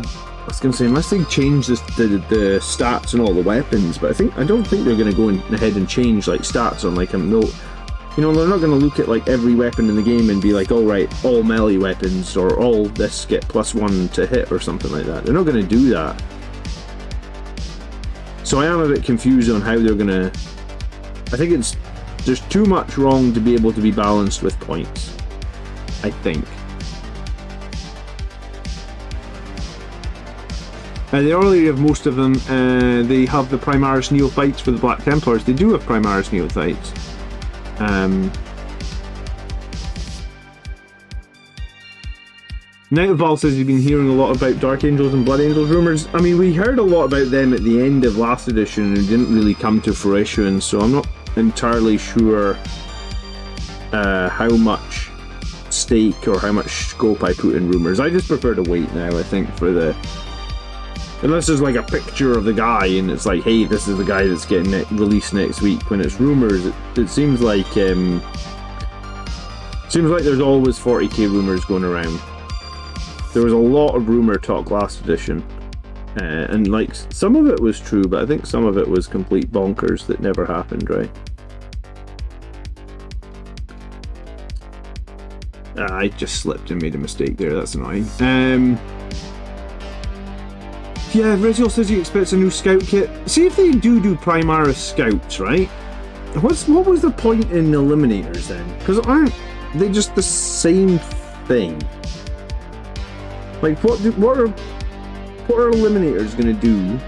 change the stats and all the weapons, but I don't think they're gonna go ahead and change like stats on like you know, they're not going to look at like every weapon in the game and be like, all right, all melee weapons or all this get +1 to hit or something like that. They're not going to do that. So I am a bit confused on how they're going to... I think there's too much wrong to be able to be balanced with points, I think. The earlier of most of them, they have the Primaris Neophytes for the Black Templars. They do have Primaris Neophytes. Night of Val says he's been hearing a lot about Dark Angels and Blood Angels rumours. I mean, we heard a lot about them at the end of last edition and it didn't really come to fruition, so I'm not entirely sure how much stake or how much scope I put in rumours. I just prefer to wait now, I think, for the... Unless there's like a picture of the guy and it's like, hey, this is the guy that's getting released next week. When it's rumours, it seems like there's always 40k rumours going around. There was a lot of rumour talk last edition, and like some of it was true, but I think some of it was complete bonkers that never happened, right? I just slipped and made a mistake there. That's annoying. Yeah, Rizzo says he expects a new scout kit. See if they do Primaris Scouts, right? What was the point in Eliminators then? Because aren't they just the same thing? Like, what are Eliminators going to do?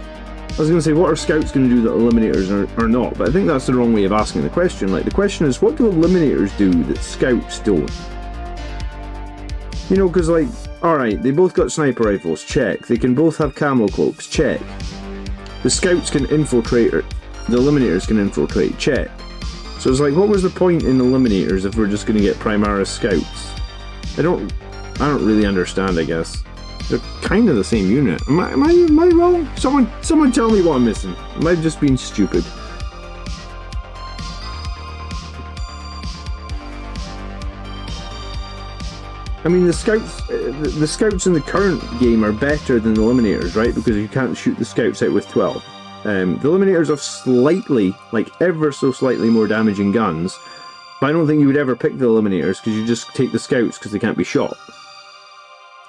I was going to say, what are Scouts going to do that Eliminators are not? But I think that's the wrong way of asking the question. Like, the question is, what do Eliminators do that Scouts don't? You know, because, like, alright, they both got sniper rifles, check. They can both have camo cloaks, check. The Scouts can infiltrate, or the Eliminators can infiltrate, check. So it's like, what was the point in Eliminators if we're just going to get Primaris Scouts? I don't really understand, I guess. They're kind of the same unit. Am I wrong? Someone tell me what I'm missing. Am I just being stupid? I mean, the scouts in the current game are better than the Eliminators, right? Because you can't shoot the Scouts out with 12. The Eliminators have slightly, like ever so slightly more damaging guns, but I don't think you would ever pick the Eliminators because you just take the Scouts because they can't be shot.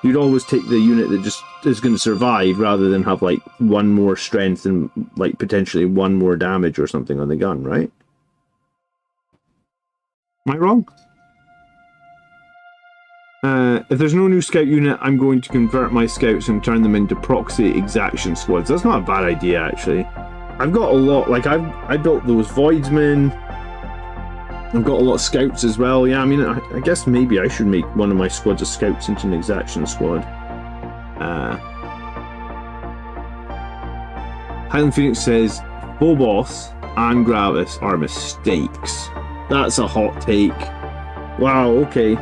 You'd always take the unit that just is going to survive rather than have like one more strength and like potentially one more damage or something on the gun, right? Am I wrong? If there's no new scout unit, I'm going to convert my scouts and turn them into proxy exaction squads. That's not a bad idea, actually. I've got a lot, like I built those voidsmen. I've got a lot of scouts as well. Yeah, I mean, I guess maybe I should make one of my squads of scouts into an exaction squad. Highland Phoenix says, Phobos and Gravis are mistakes. That's a hot take. Wow, okay.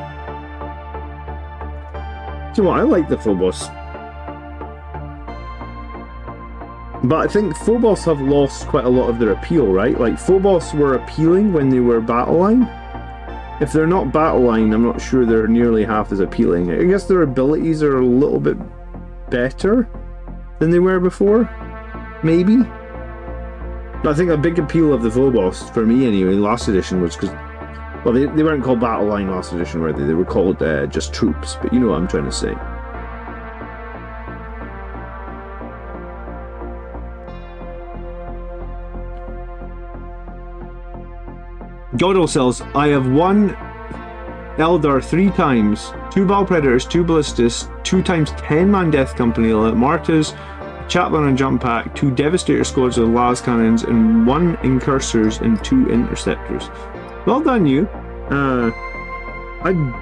Do you know what? I like the Phobos. But I think Phobos have lost quite a lot of their appeal, right? Like, Phobos were appealing when they were battle line. If they're not battle line, I'm not sure they're nearly half as appealing. I guess their abilities are a little bit better than they were before. Maybe. But I think a big appeal of the Phobos, for me anyway, last edition was because, well, they weren't called battle line last edition, were they? They were called just troops, but you know what I'm trying to say. Godel says, I have won Eldar 3 times, 2 Ball Predators, 2 Ballistas, 2 times 10-man Death Company, Martas, Chaplain and Jump Pack, 2 Devastator squads of Las Cannons, and 1 Incursors and 2 Interceptors. Well done, you. I'm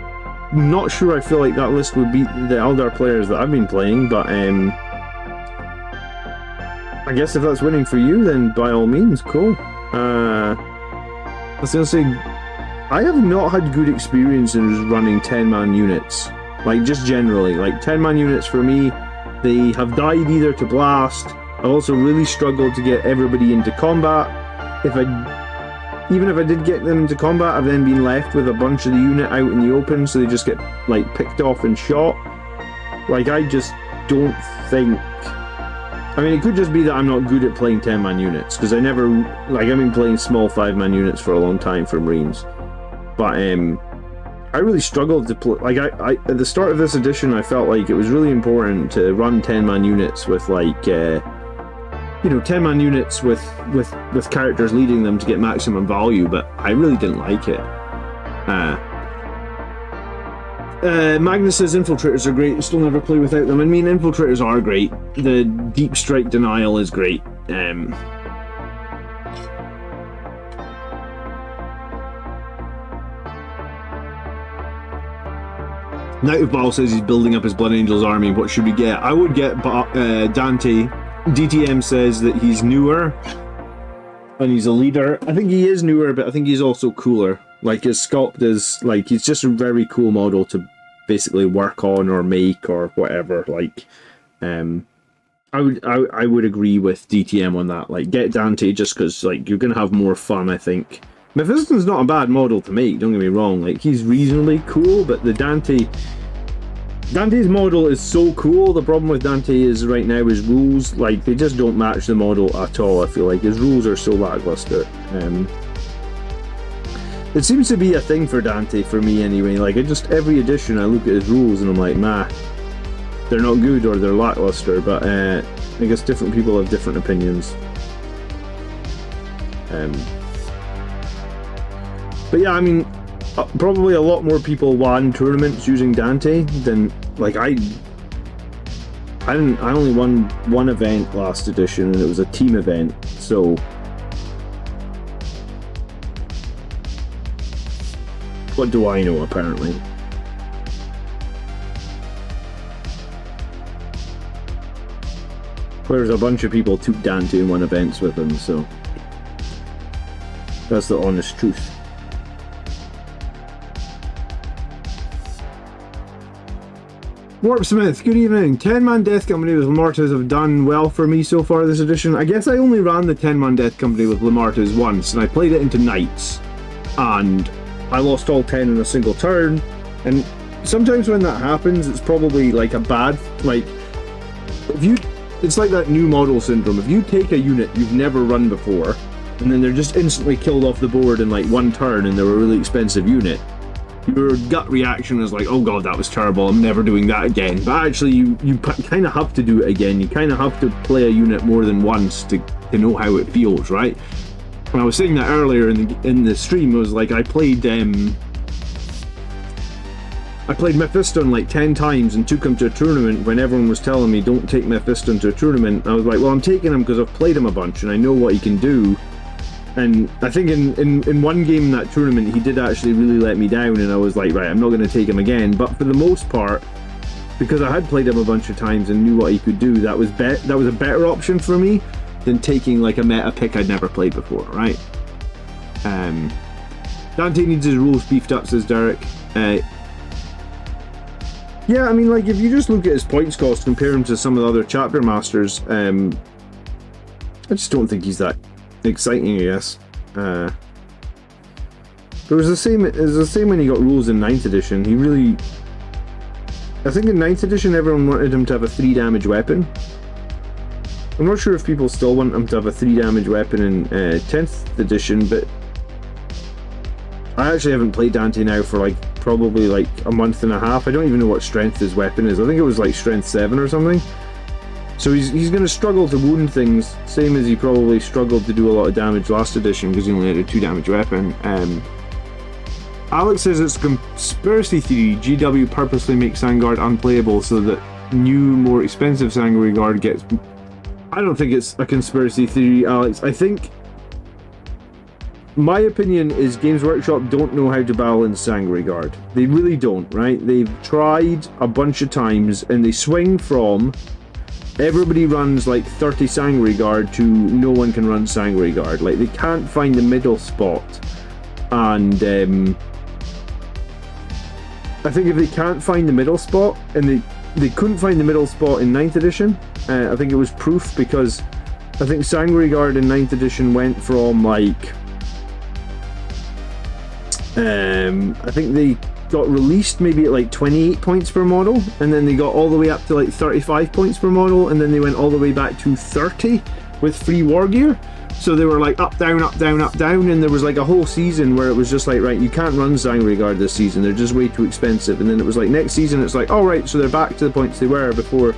not sure I feel like that list would beat the Eldar players that I've been playing, but I guess if that's winning for you, then by all means, cool. I was gonna say, I have not had good experiences running 10-man units. Like, just generally. Like, 10-man units for me, they have died either to blast. I've also really struggled to get everybody into combat. Even if I did get them into combat, I've then been left with a bunch of the unit out in the open, so they just get, like, picked off and shot. Like, I just don't think... I mean, it could just be that I'm not good at playing 10-man units, because I never... Like, I've been playing small 5-man units for a long time for Marines. But, I really struggled to play... Like, I at the start of this edition, I felt like it was really important to run 10-man units with, like, you know, 10-man units with characters leading them to get maximum value, but I really didn't like it. Magnus says Infiltrators are great, still never play without them. I mean, Infiltrators are great. The Deep Strike Denial is great. Knight of Battle says he's building up his Blood Angels army. What should we get? I would get Dante. DTM says that he's newer and he's a leader. I think he is newer, but I think he's also cooler. Like, his sculpt is, like, he's just a very cool model to basically work on or make or whatever. Like, I would agree with DTM on that. Like, get Dante just because, like, you're gonna have more fun, I think. Mephiston's not a bad model to make, don't get me wrong. Like, he's reasonably cool, but the Dante's model is so cool. The problem with Dante is right now his rules, like, they just don't match the model at all. I feel like his rules are so lackluster. It seems to be a thing for Dante for me anyway. Like, every edition I look at his rules and I'm like, nah, they're not good or they're lackluster. But I guess different people have different opinions. But yeah, I mean, probably a lot more people won tournaments using Dante than, like, I only won one event last edition and it was a team event, so what do I know, apparently. Whereas a bunch of people took Dante and won events with him, so that's the honest truth. Warp Smith, good evening. 10-man Death Company with Lamartas have done well for me so far this edition. I guess I only ran the 10-man Death Company with Lamartas once, and I played it into Knights, and I lost all 10 in a single turn. And sometimes when that happens, it's probably like a bad, like, it's like that new model syndrome. If you take a unit you've never run before, and then they're just instantly killed off the board in like one turn, and they're a really expensive unit, your gut reaction is like, oh god, that was terrible, I'm never doing that again. But actually, you kind of have to do it again. You kind of have to play a unit more than once to know how it feels, right? When I was saying that earlier in the stream, it was like I played I played Mephiston like 10 times and took him to a tournament when everyone was telling me don't take Mephiston to a tournament. I was like, well, I'm taking him because I've played him a bunch and I know what he can do. And I think in one game in that tournament, he did actually really let me down, and I was like, right, I'm not going to take him again. But for the most part, because I had played him a bunch of times and knew what he could do, that was a better option for me than taking like a meta pick I'd never played before, right? Dante needs his rules beefed up, says Derek. Yeah, I mean, like, if you just look at his points cost, compare him to some of the other chapter masters, I just don't think he's that exciting, I guess. But it was the same when he got rules in 9th edition. He really... I think in 9th edition everyone wanted him to have a 3 damage weapon. I'm not sure if people still want him to have a 3 damage weapon in 10th edition, but I actually haven't played Dante now for like probably like a month and a half. I don't even know what strength his weapon is. I think it was like strength 7 or something. So he's going to struggle to wound things, same as he probably struggled to do a lot of damage last edition because he only had a 2 damage weapon. Alex says it's a conspiracy theory. GW purposely makes Sangard unplayable so that new, more expensive Sangard gets... I don't think it's a conspiracy theory, Alex. I think... my opinion is Games Workshop don't know how to balance Sangard. They really don't, right? They've tried a bunch of times and they swing from... everybody runs like 30 Sangard to no one can run Sangard. Like, they can't find the middle spot. And I think if they can't find the middle spot, and they couldn't find the middle spot in 9th edition, I think it was proof, because I think Sangard in 9th edition went from like... I think they got released maybe at like 28 points per model, and then they got all the way up to like 35 points per model, and then they went all the way back to 30 with free war gear. So they were like up, down, up, down, up, down, and there was like a whole season where it was just like, right, you can't run Sangard this season, they're just way too expensive. And then it was like next season it's like, all right, so they're back to the points they were before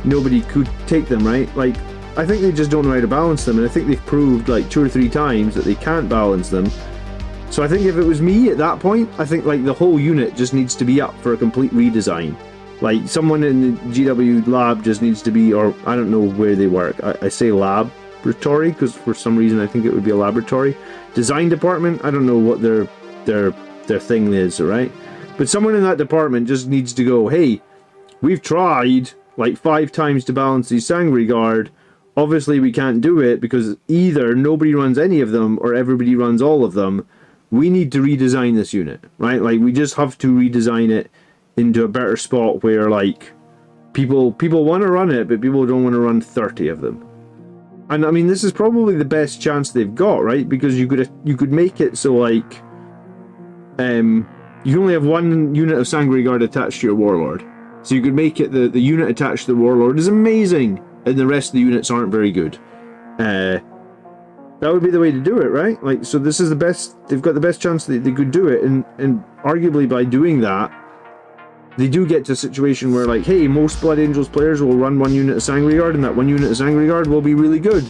nobody could take them, right? Like, I think they just don't know how to balance them, and I think they've proved like 2 or 3 times that they can't balance them. So I think if it was me at that point, I think like the whole unit just needs to be up for a complete redesign. Like, someone in the GW lab just needs to be, or I don't know where they work, I say laboratory because for some reason I think it would be a laboratory. Design department, I don't know what their thing is, right? But someone in that department just needs to go, hey, we've tried like 5 times to balance these Sangard. Obviously we can't do it because either nobody runs any of them or everybody runs all of them. We need to redesign this unit, right? Like, we just have to redesign it into a better spot where like people want to run it, but people don't want to run 30 of them. And I mean, this is probably the best chance they've got, right? Because you could make it so like you only have 1 unit of Sangard attached to your warlord. So you could make it the unit attached to the warlord is amazing, and the rest of the units aren't very good. That would be the way to do it, right? Like, so this is the best, they've got the best chance that they could do it, and arguably by doing that, they do get to a situation where like, hey, most Blood Angels players will run 1 unit of Sangard, and that 1 unit of Sangard will be really good.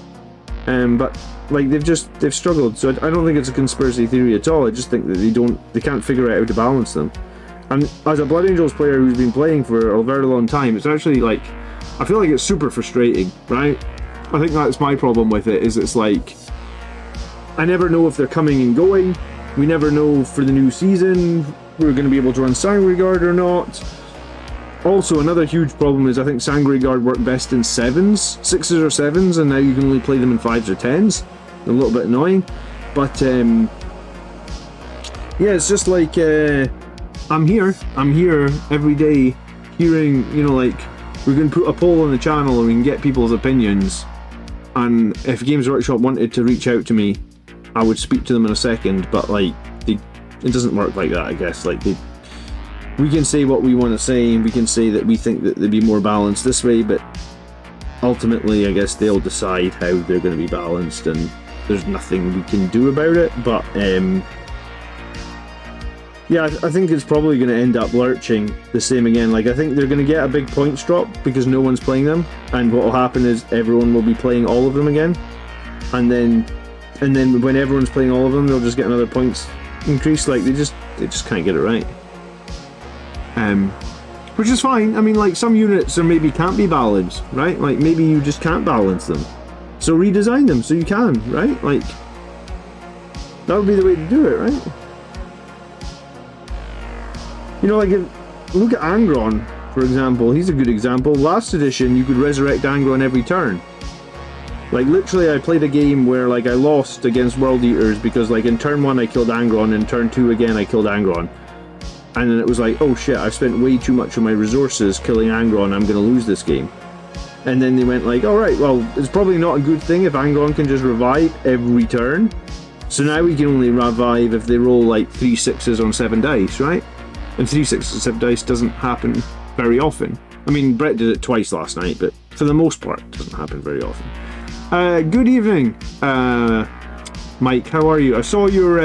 But like, they've struggled, so I don't think it's a conspiracy theory at all. I just think that they can't figure out how to balance them. And as a Blood Angels player who's been playing for a very long time, it's actually like, I feel like it's super frustrating, right? I think that's my problem with it, is it's like, I never know if they're coming and going. We never know for the new season we're going to be able to run Sangard or not. Also, another huge problem is I think Sangard work best in 7s, 6s or 7s, and now you can only play them in 5s or 10s. A little bit annoying. But, yeah, it's just like, I'm here every day hearing, you know, like, we're going to put a poll on the channel and we can get people's opinions. And if Games Workshop wanted to reach out to me, I would speak to them in a second, but like, it doesn't work like that, I guess. Like, we can say what we want to say, and we can say that we think that they'd be more balanced this way, but ultimately, I guess they'll decide how they're going to be balanced, and there's nothing we can do about it. But yeah, I think it's probably going to end up lurching the same again. Like, I think they're going to get a big points drop because no one's playing them, and what will happen is everyone will be playing all of them again, and then when everyone's playing all of them, they'll just get another points increase. Like, they just can't get it right. Which is fine. I mean, like, some units are maybe can't be balanced, right? Like, maybe you just can't balance them. So redesign them so you can, right? Like, that would be the way to do it, right? You know, like, look at Angron, for example. He's a good example. Last edition, you could resurrect Angron every turn. Like, literally, I played a game where, like, I lost against World Eaters because, like, in turn 1 I killed Angron, in turn 2 again I killed Angron. And then it was like, oh shit, I've spent way too much of my resources killing Angron, I'm gonna lose this game. And then they went like, alright, well, it's probably not a good thing if Angron can just revive every turn. So now we can only revive if they roll like 3 6s on 7 dice, right? And 3 6s on 7 dice doesn't happen very often. I mean, Brett did it twice last night, but for the most part, it doesn't happen very often. Good evening, Mike, how are you? I saw your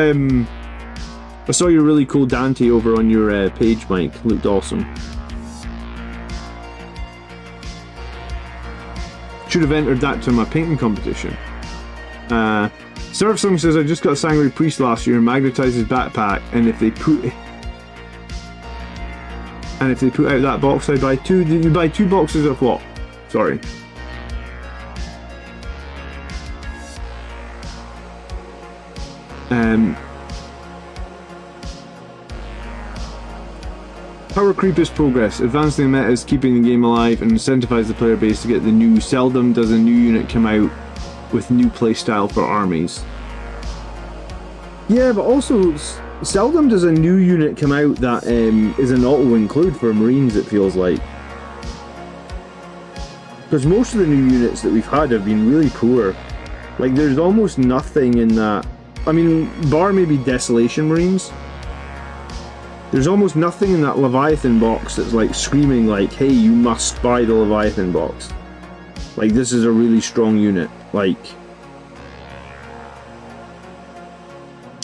really cool Dante over on your page, Mike. Looked awesome. Should have entered that to my painting competition. Surfsong says, I just got a Sanguinary Priest last year and magnetized his backpack, and if they put out that box, I buy 2. Did you buy 2 boxes of what? Sorry. Power creep is progress. Advancing the meta is keeping the game alive and incentivize the player base to get the new. Seldom does a new unit come out with new playstyle for armies. Yeah, but also seldom does a new unit come out that is an auto-include for Marines, it feels like. Because most of the new units that we've had have been really poor. Like, there's almost nothing in that. I mean, bar maybe Desolation Marines. There's almost nothing in that Leviathan box that's like screaming like, hey, you must buy the Leviathan box. Like, this is a really strong unit. Like,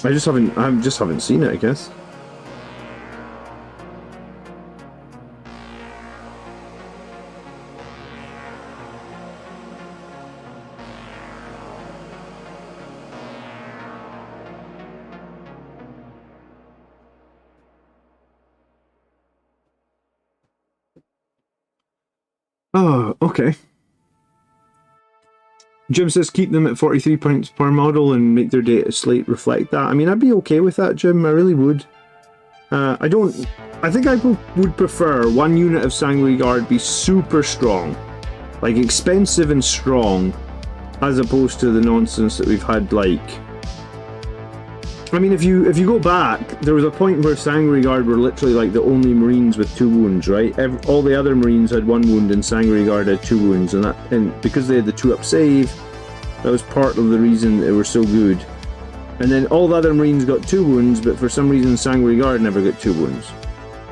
I just haven't seen it, I guess. Oh, okay. Jim says keep them at 43 points per model and make their data slate reflect that. I mean, I'd be okay with that, Jim. I really would. I think I would prefer one unit of Sanguinary Guard be super strong. Like, expensive and strong, as opposed to the nonsense that we've had, like... I mean, if you go back, there was a point where Sanguinary Guard were literally like the only Marines with 2 wounds, right? All the other Marines had 1 wound and Sanguinary Guard had 2 wounds, and because they had the 2-up save, that was part of the reason they were so good. And then all the other Marines got 2 wounds, but for some reason Sanguinary Guard never got 2 wounds.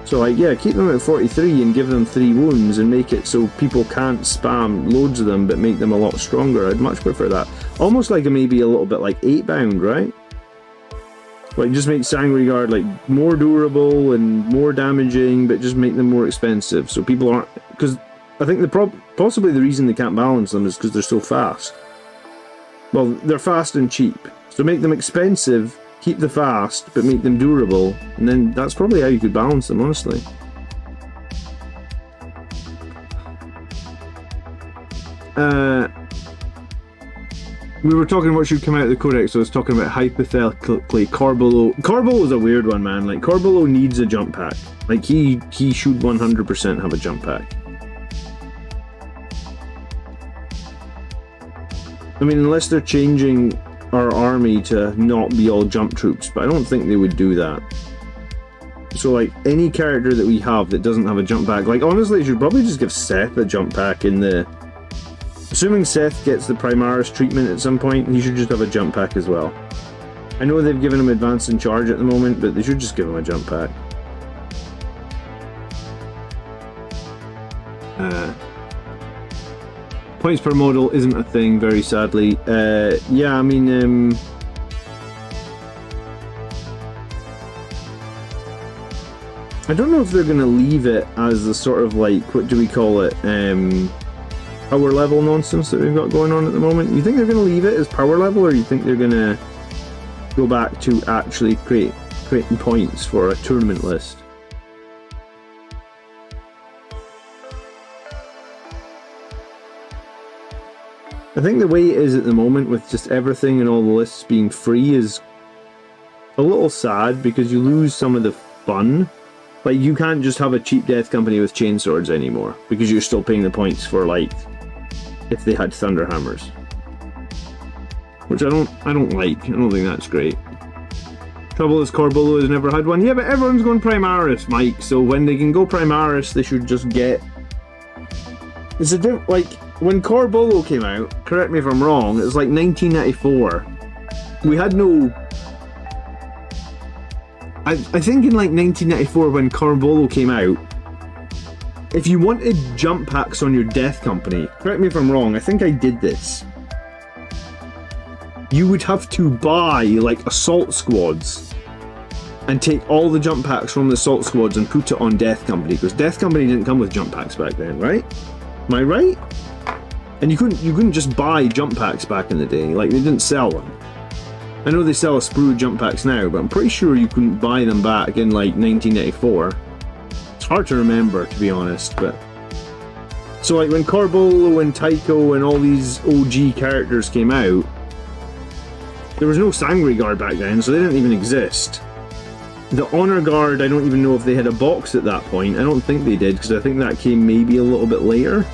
So, like, yeah, keep them at 43 and give them 3 wounds and make it so people can't spam loads of them, but make them a lot stronger. I'd much prefer that. Almost like maybe a little bit like 8-bound, right? Like, just make Sanguinary Guard like more durable and more damaging, but just make them more expensive, so people aren't. Because I think possibly the reason they can't balance them is because they're so fast. Well, they're fast and cheap, so make them expensive, keep the fast, but make them durable, and then that's probably how you could balance them, honestly. We were talking about what should come out of the Codex, so I was talking about hypothetically Corbolo. Corbolo is a weird one, man. Like, Corbolo needs a jump pack. Like, he should 100% have a jump pack. I mean, unless they're changing our army to not be all jump troops, but I don't think they would do that. So, like, any character that we have that doesn't have a jump pack, like, honestly, you should probably just give Seth a jump pack in the... Assuming Seth gets the Primaris treatment at some point, he should just have a jump pack as well. I know they've given him Advance in Charge at the moment, but they should just give him a jump pack. Points per model isn't a thing, very sadly. Yeah, I mean... I don't know if they're going to leave it as the sort of, like, what do we call it? Power level nonsense that we've got going on at the moment. You think they're going to leave it as power level, or you think they're going to go back to actually creating points for a tournament list? I think the way it is at the moment with just everything and all the lists being free is a little sad because you lose some of the fun. Like, you can't just have a cheap death company with chainswords anymore because you're still paying the points for, like, if they had thunder hammers. Which I don't like. I don't think that's great. Trouble is Corbulo has never had one. Yeah, but everyone's going Primaris, Mike, so when they can go Primaris, they should just get... It's a different... Like, when Corbulo came out, correct me if I'm wrong, it was like 1994. We had no... I think in like 1994 when Corbulo came out, if you wanted jump packs on your death company, correct me if I'm wrong, I think I did this. You would have to buy like assault squads and take all the jump packs from the assault squads and put it on death company, because death company didn't come with jump packs back then, right? Am I right? And you couldn't just buy jump packs back in the day, like they didn't sell them. I know they sell a sprue of jump packs now, but I'm pretty sure you couldn't buy them back in like 1984. It's hard to remember, to be honest, but... So like when Corbulo and Tycho and all these OG characters came out, there was no Sangre Guard back then, so they didn't even exist. The Honor Guard, I don't even know if they had a box at that point. I don't think they did, because I think that came maybe a little bit later.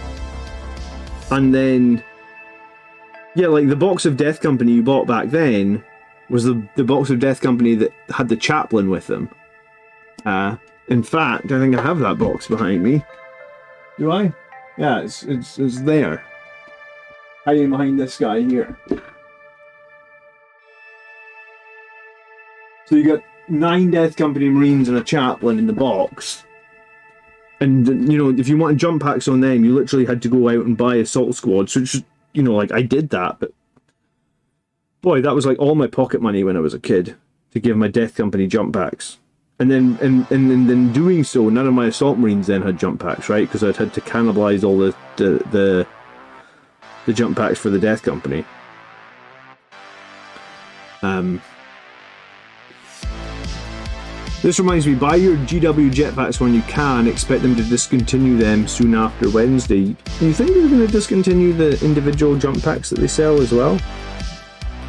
And then... Yeah, like the box of Death Company you bought back then was the box of Death Company that had the chaplain with them. In fact, I think I have that box behind me. Do I? Yeah, it's there. Hiding behind this guy here. So you got 9 Death Company Marines and a chaplain in the box. And, you know, if you wanted jump packs on them, you literally had to go out and buy assault squads. So it's just, you know, like, I did that, but... Boy, that was like all my pocket money when I was a kid, to give my Death Company jump packs. And then, and doing so, none of my Assault Marines then had jump packs, right? Because I'd had to cannibalize all the jump packs for the Death Company. This reminds me, buy your GW jetpacks when you can, expect them to discontinue them soon after Wednesday. Do you think they're going to discontinue the individual jump packs that they sell as well?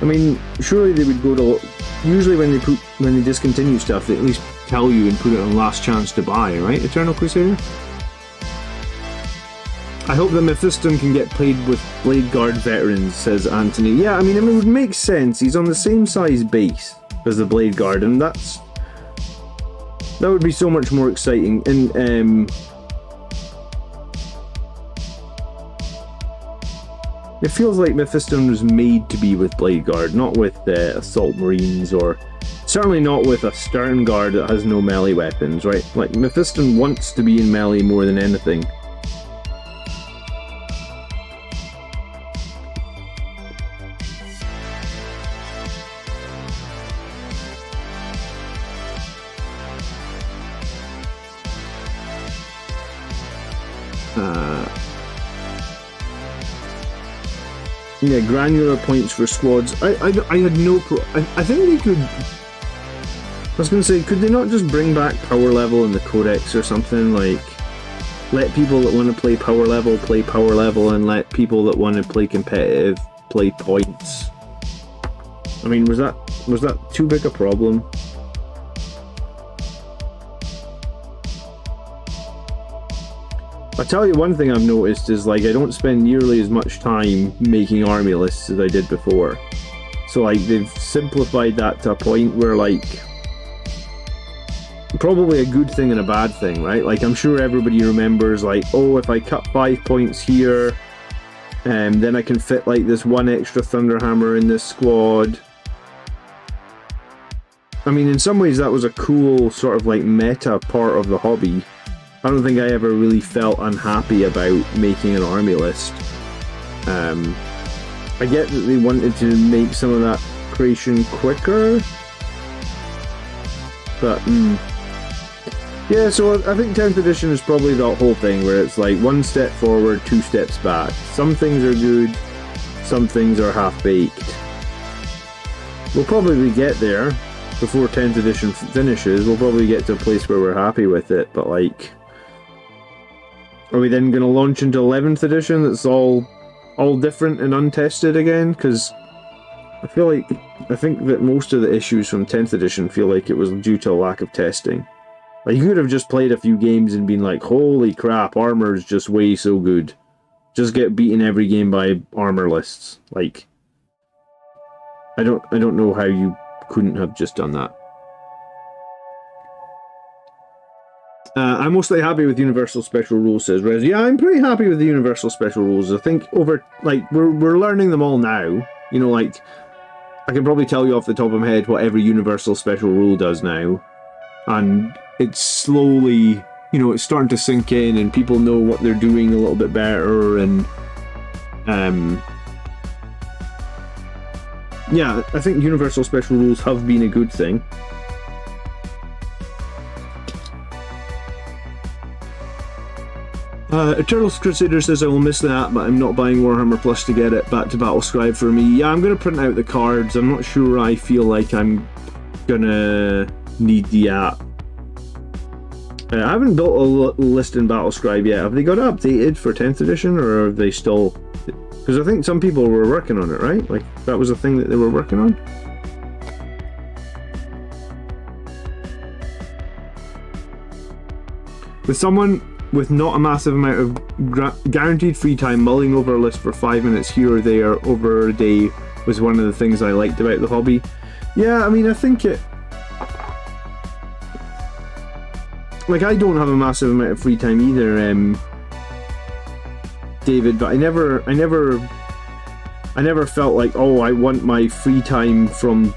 I mean, surely they would go to... Usually when they discontinue stuff, they at least tell you and put it on last chance to buy, right, Eternal Crusader? I hope that Mephiston can get played with Blade Guard veterans, says Anthony. Yeah, I mean, it would make sense. He's on the same size base as the Blade Guard, and that would be so much more exciting. And it feels like Mephiston was made to be with Blade Guard, not with Assault Marines, or certainly not with a Stern Guard that has no melee weapons, right? Like, Mephiston wants to be in melee more than anything. Yeah, granular points for squads. I had no I think they could... I was going to say, could they not just bring back power level in the codex or something? Like, let people that want to play power level, and let people that want to play competitive play points. I mean, was that too big a problem? I'll tell you one thing I've noticed is, like, I don't spend nearly as much time making army lists as I did before. So, like, they've simplified that to a point where, like, probably a good thing and a bad thing, right? Like, I'm sure everybody remembers, like, oh, if I cut 5 points here, then I can fit, like, this one extra Thunderhammer in this squad. I mean, in some ways that was a cool sort of, like, meta part of the hobby. I don't think I ever really felt unhappy about making an army list. I get that they wanted to make some of that creation quicker, but yeah, so I think 10th edition is probably that whole thing where it's like 1 step forward, 2 steps back. Some things are good, some things are half-baked. We'll probably get there before 10th edition finishes. We'll probably get to a place where we're happy with it, but, like, are we then going to launch into 11th edition that's all all different and untested again, because I think that most of the issues from 10th edition feel like it was due to a lack of testing. Like, you could have just played a few games and been like, holy crap, armor's just way so good. Just get beaten every game by armor lists. Like, I don't know how you couldn't have just done that. I'm mostly happy with Universal Special Rules, says Rez. Yeah, I'm pretty happy with the Universal Special Rules. I think we're learning them all now. You know, like, I can probably tell you off the top of my head what every Universal Special Rule does now. And it's slowly, you know, it's starting to sink in and people know what they're doing a little bit better, and yeah, I think Universal Special Rules have been a good thing. Eternal Crusader says, I will miss that, but I'm not buying Warhammer Plus to get it. Back to Battlescribe for me. Yeah, I'm going to print out the cards. I'm not sure I feel like I'm going to need the app. I haven't built a list in Battlescribe yet. Have they got it updated for 10th edition, or are they still... Because I think some people were working on it, right? Like, that was a thing that they were working on? With someone with not a massive amount of guaranteed free time, mulling over a list for 5 minutes here or there over a day was one of the things I liked about the hobby. Yeah, I mean, I think it... Like, I don't have a massive amount of free time either, David, but I never felt like, oh, I want my free time from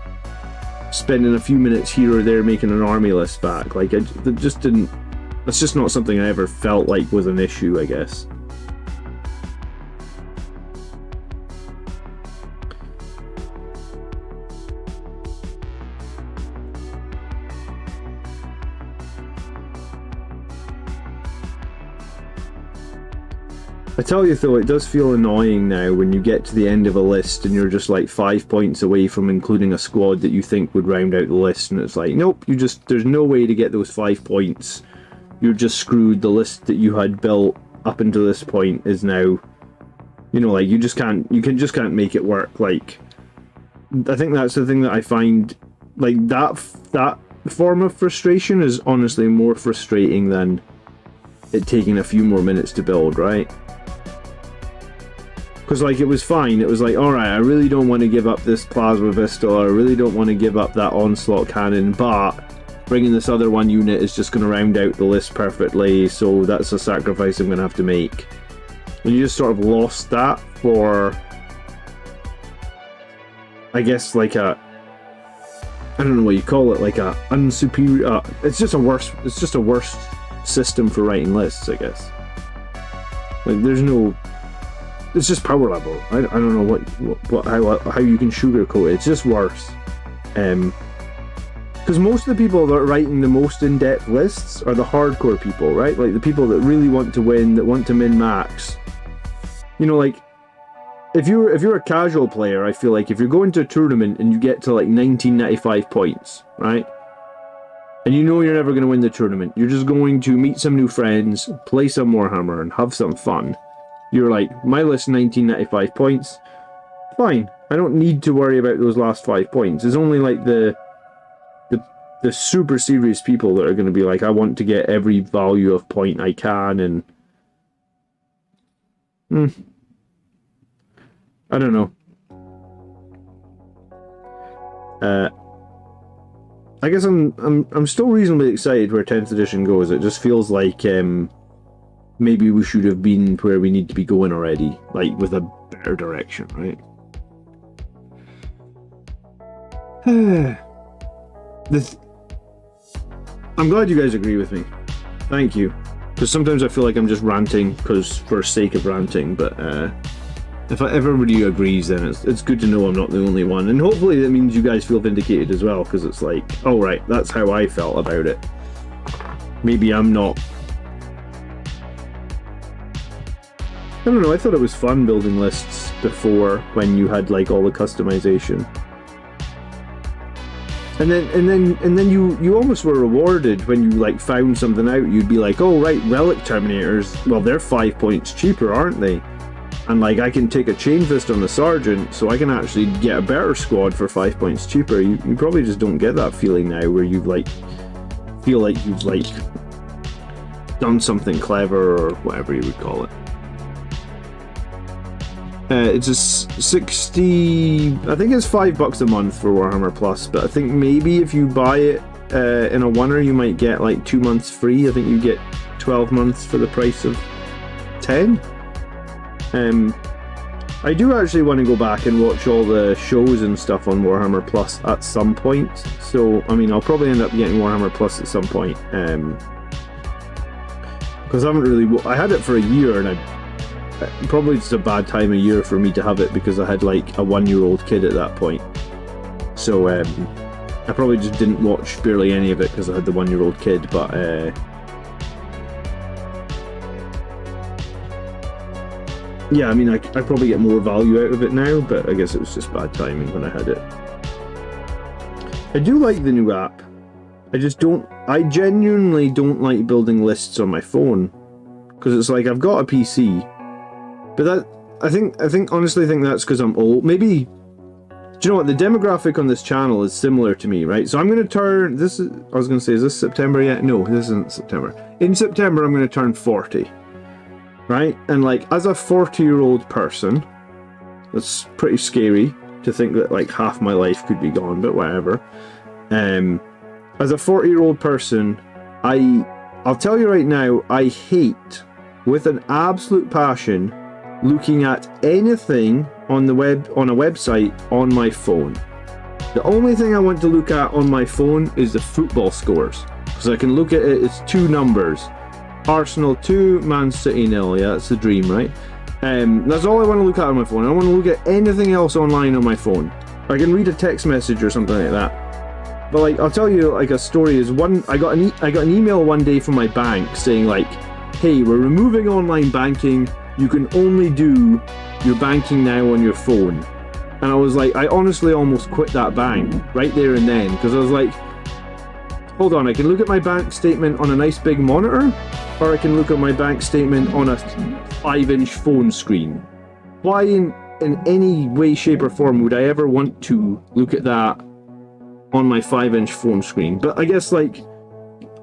spending a few minutes here or there making an army list back. Like, it just didn't... That's just not something I ever felt like was an issue, I guess. I tell you though, it does feel annoying now when you get to the end of a list and you're just like 5 points away from including a squad that you think would round out the list, and it's like, nope, there's no way to get those 5 points. You're just screwed. The list that you had built up until this point is now, you know, like, you just can't make it work. Like, I think that's the thing that I find, like, that form of frustration is honestly more frustrating than it taking a few more minutes to build, right? Because, like, it was fine. It was like, alright, I really don't want to give up this Plasma Pistol, I really don't want to give up that Onslaught Cannon, but bringing this other one unit is just going to round out the list perfectly, so that's a sacrifice I'm going to have to make. And you just sort of lost that for, I guess, like a, I don't know what you call it, like a unsuperior, it's just a worse system for writing lists, I guess. Like, there's no, it's just power level. I don't know how you can sugarcoat it. It's just worse. Because most of the people that are writing the most in-depth lists are the hardcore people, right? Like, the people that really want to win, that want to min-max. You know, like, if you're a casual player, I feel like if you're going to a tournament and you get to like 1995 points, right? And you know you're never going to win the tournament, you're just going to meet some new friends, play some Warhammer, and have some fun. You're like, my list 1995 points, fine. I don't need to worry about those last 5 points. It's only like the super serious people that are going to be like, I want to get every value of point I can, and I don't know. I guess I'm still reasonably excited where 10th edition goes. It just feels like maybe we should have been where we need to be going already, like with a better direction, right? I'm glad you guys agree with me. Thank you. Because sometimes I feel like I'm just ranting for sake of ranting, but if everybody agrees, then it's good to know I'm not the only one. And hopefully that means you guys feel vindicated as well, because it's like, oh right, that's how I felt about it. Maybe I'm not... I don't know, I thought it was fun building lists before, when you had like all the customization. And then you almost were rewarded when you like found something out. You'd be like, oh right, Relic Terminators, well they're 5 points cheaper, aren't they? And like I can take a chain fist on the sergeant, so I can actually get a better squad for 5 points cheaper. You probably just don't get that feeling now, where you like feel like you've like done something clever or whatever you would call it. It's a 60. I think it's $5 a month for Warhammer Plus, but I think maybe if you buy it in a oneer, you might get like 2 months free. I think you get 12 months for the price of 10. I do actually want to go back and watch all the shows and stuff on Warhammer Plus at some point. So, I mean, I'll probably end up getting Warhammer Plus at some point. Because I haven't really... I had it for a year, and probably just a bad time of year for me to have it, because I had like a 1-year-old kid at that point. So, I probably just didn't watch barely any of it because I had the 1-year-old kid, but... yeah, I mean, I probably get more value out of it now, but I guess it was just bad timing when I had it. I do like the new app. I genuinely don't like building lists on my phone, because it's like I've got a PC, but that I honestly think that's because I'm old. Maybe, do you know what, the demographic on this channel is similar to me, right? So I'm going to turn I was going to say, is this September yet? No, this isn't September. In September, I'm going to turn 40. Right? And like, as a 40-year-old person, that's pretty scary to think that like half my life could be gone, but whatever. As a 40-year-old person, I'll tell you right now, I hate with an absolute passion looking at anything on the web, on a website, on my phone. The only thing I want to look at on my phone is the football scores, because I can look at it, it's 2 numbers. Arsenal 2, Man City 0. Yeah, that's the dream, right? That's all I want to look at on my phone. I don't want to look at anything else online on my phone. I can read a text message or something like that. But like, I'll tell you like a story. Is one I got an email one day from my bank saying like, "Hey, we're removing online banking. You can only do your banking now on your phone." And I was like, I honestly almost quit that bank right there and then, because I was like, hold on, I can look at my bank statement on a nice big monitor, or I can look at my bank statement on a 5-inch phone screen. Why in any way, shape or form would I ever want to look at that on my 5-inch phone screen? But I guess like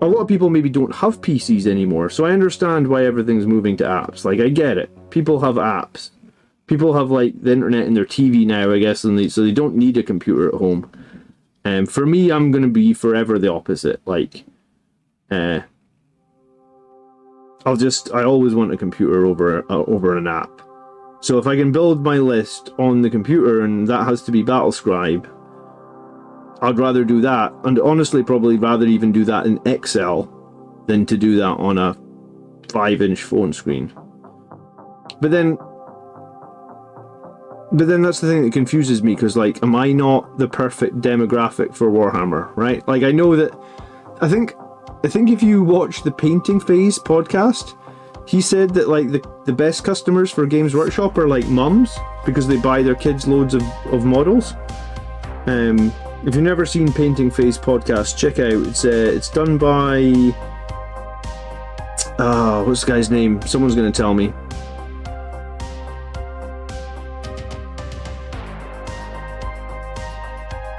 a lot of people maybe don't have PCs anymore, so I understand why everything's moving to apps. Like, I get it. People have apps. People have like the internet in their TV now, I guess, and so they don't need a computer at home. For me, I'm going to be forever the opposite. Like, I always want a computer over an app. So if I can build my list on the computer and that has to be Battlescribe, I'd rather do that. And honestly, probably rather even do that in Excel than to do that on a 5-inch phone screen. But then that's the thing that confuses me, because like, am I not the perfect demographic for Warhammer, right? Like, I know that, I think if you watch the Painting Phase podcast, he said that like the best customers for Games Workshop are like mums, because they buy their kids loads of models. If you've never seen Painting Phase podcast, check out. It's done by what's the guy's name? Someone's going to tell me.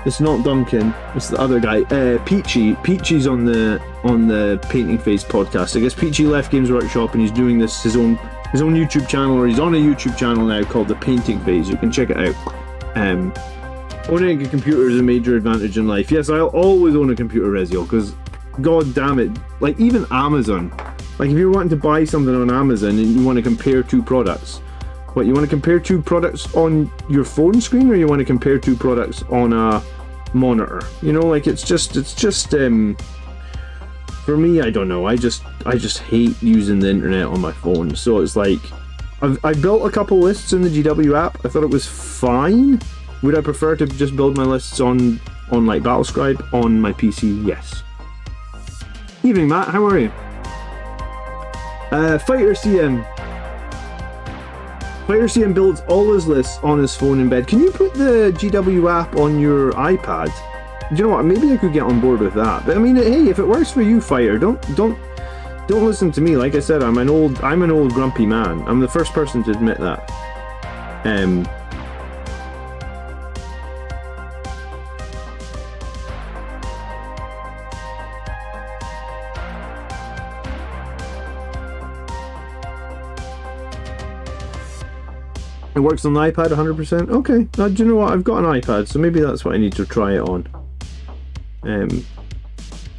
It's not Duncan, it's the other guy, Peachy. Peachy's on the Painting Phase podcast. I guess Peachy left Games Workshop and he's doing this his own YouTube channel, or he's on a YouTube channel now called the Painting Phase. You can check it out. Owning a computer is a major advantage in life. Yes, I'll always own a computer, Reziel, because god damn it, like even Amazon. Like if you're wanting to buy something on Amazon and you want to compare 2 products, what, you want to compare 2 products on your phone screen, or you want to compare 2 products on a monitor? You know, like it's just for me, I don't know, I just hate using the internet on my phone. So it's like, I built a couple lists in the GW app. I thought it was fine. Would I prefer to just build my lists on like Battlescribe on my PC? Yes. Evening, Matt, how are you? Fighter CM builds all his lists on his phone in bed. Can you put the GW app on your iPad? Do you know what? Maybe I could get on board with that. But I mean, hey, if it works for you, Fighter, don't listen to me. Like I said, I'm an old grumpy man. I'm the first person to admit that. It works on the iPad 100%. Okay, do you know what? I've got an iPad, so maybe that's what I need to try it on.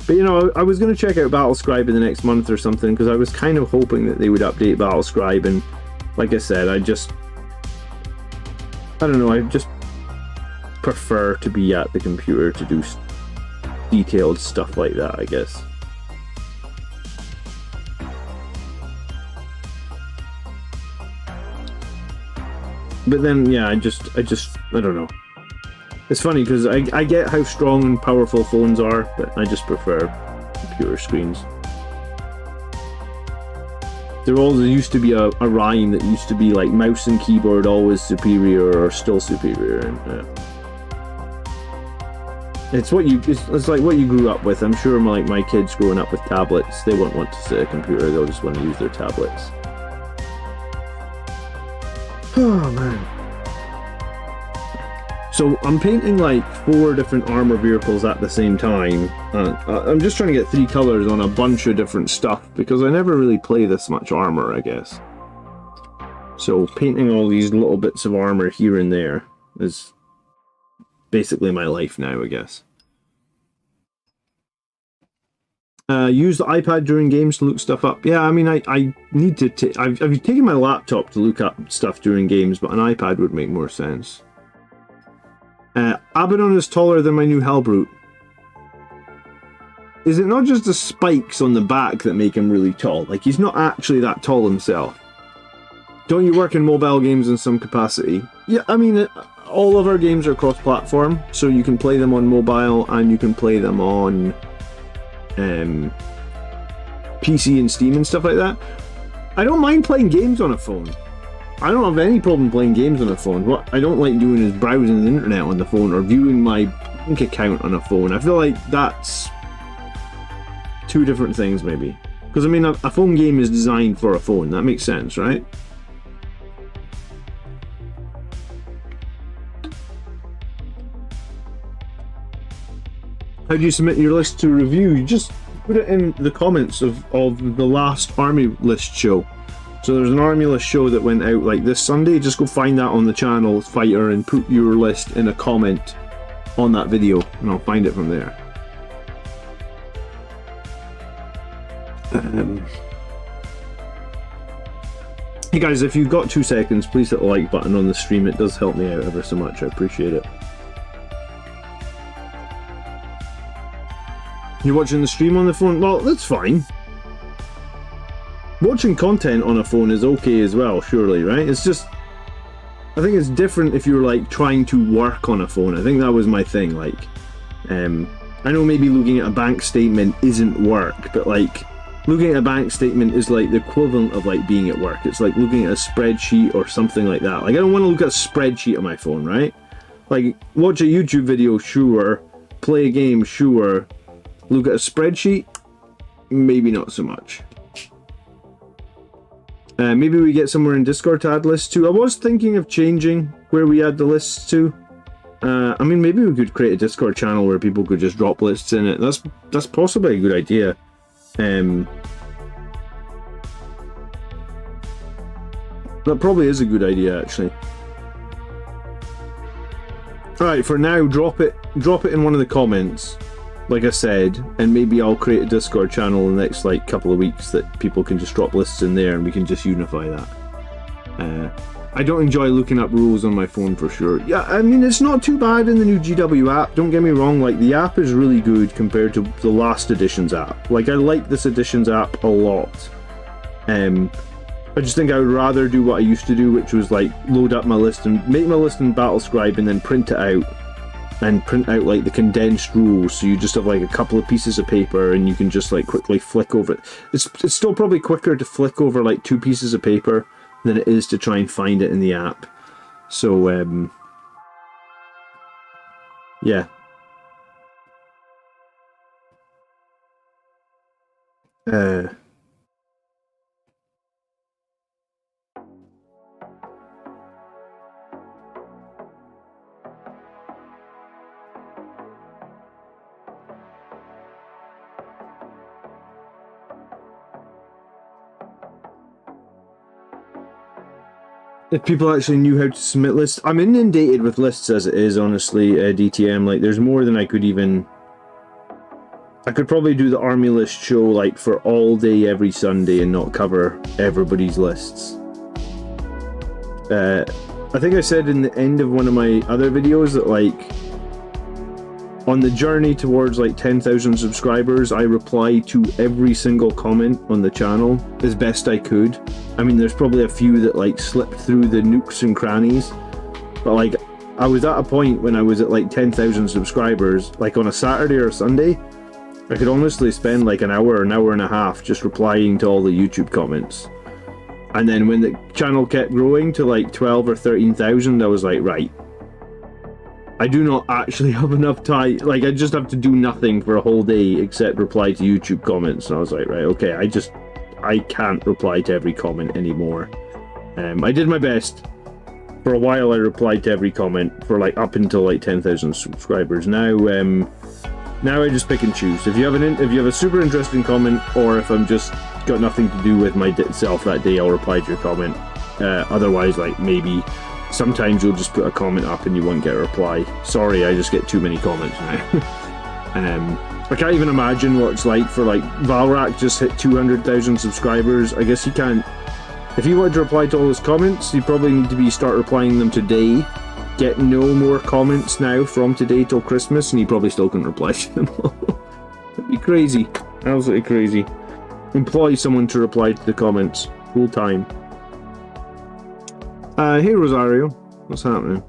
But you know, I was going to check out Battlescribe in the next month or something, because I was kind of hoping that they would update Battlescribe, and like I said, I don't know, I just prefer to be at the computer to do detailed stuff like that, I guess. But then, yeah, I don't know. It's funny because I get how strong and powerful phones are, but I just prefer computer screens. There always used to be a rhyme that used to be like mouse and keyboard always superior or still superior. And, it's like what you grew up with. I'm sure like my kids growing up with tablets, they won't want to sit at a computer, they'll just want to use their tablets. Oh man. So I'm painting like 4 different armor vehicles at the same time. I'm just trying to get 3 colors on a bunch of different stuff because I never really play this much armor, I guess. So painting all these little bits of armor here and there is basically my life now, I guess. Use the iPad during games to look stuff up. Yeah, I mean, I need to I've taken my laptop to look up stuff during games, but an iPad would make more sense. Abaddon is taller than my new Hellbrute. Is it not just the spikes on the back that make him really tall? Like, he's not actually that tall himself. Don't you work in mobile games in some capacity? Yeah, I mean, all of our games are cross-platform, so you can play them on mobile and you can play them on PC and Steam and stuff like that. I don't mind playing games on a phone. I don't have any problem playing games on a phone. What I don't like doing is browsing the internet on the phone or viewing my bank account on a phone. I feel like that's 2 different things maybe. Because I mean, a phone game is designed for a phone. That makes sense, right? How do you submit your list to review? You just put it in the comments of the last army list show. So there's an army list show that went out like this Sunday. Just go find that on the channel, Fighter, and put your list in a comment on that video, and I'll find it from there. Hey guys, if you've got 2 seconds, please hit the like button on the stream. It does help me out ever so much. I appreciate it. You're watching the stream on the phone? Well, that's fine. Watching content on a phone is okay as well, surely, right? It's just, I think it's different if you're like trying to work on a phone. I think that was my thing. Like, I know maybe looking at a bank statement isn't work, but like looking at a bank statement is like the equivalent of like being at work. It's like looking at a spreadsheet or something like that. Like, I don't want to look at a spreadsheet on my phone, right? Like, watch a YouTube video, sure. Play a game, sure. Look at a spreadsheet, maybe not so much. Maybe we get somewhere in Discord to add lists to. I was thinking of changing where we add the lists to. I mean, maybe we could create a Discord channel where people could just drop lists in it. That's possibly a good idea. That probably is a good idea, actually. Alright, for now, drop it in one of the comments, like I said, and maybe I'll create a Discord channel in the next like couple of weeks that people can just drop lists in there and we can just unify that. I don't enjoy looking up rules on my phone for sure. Yeah, I mean, it's not too bad in the new GW app, don't get me wrong, like the app is really good compared to the last edition's app. Like, I like this edition's app a lot. I just think I would rather do what I used to do, which was like load up my list and make my list in Battlescribe and then print it out. And print out like the condensed rules, so you just have like a couple of pieces of paper and you can just like quickly flick over it. It's still probably quicker to flick over like 2 pieces of paper than it is to try and find it in the app. So yeah. if people actually knew how to submit lists. I'm inundated with lists as it is, honestly, DTM. Like, there's more than I could even... I could probably do the army list show, like, for all day every Sunday and not cover everybody's lists. I think I said in the end of one of my other videos that, like, on the journey towards, like, 10,000 subscribers, I reply to every single comment on the channel as best I could. I mean, there's probably a few that, like, slipped through the nooks and crannies, but, like, I was at a point when I was at, like, 10,000 subscribers, like, on a Saturday or a Sunday, I could honestly spend, like, an hour and a half just replying to all the YouTube comments. And then when the channel kept growing to, like, 12 or 13,000, I was like, right, I do not actually have enough time. Like, I just have to do nothing for a whole day except reply to YouTube comments. And I was like, right, okay, I can't reply to every comment anymore. I did my best. For a while I replied to every comment for, like, up until, like, 10,000 subscribers. Now I just pick and choose. If you have a super interesting comment, or if I'm just got nothing to do with myself that day, I'll reply to your comment. Otherwise, like, maybe sometimes you'll just put a comment up and you won't get a reply. Sorry, I just get too many comments now. I can't even imagine what it's like for, like, Valrak just hit 200,000 subscribers. I guess you can't... If you wanted to reply to all those comments, you probably need to start replying them today. Get no more comments now from today till Christmas, and you probably still couldn't reply to them all. It'd be crazy. Absolutely crazy. Employ someone to reply to the comments full time. Hey Rosario, what's happening?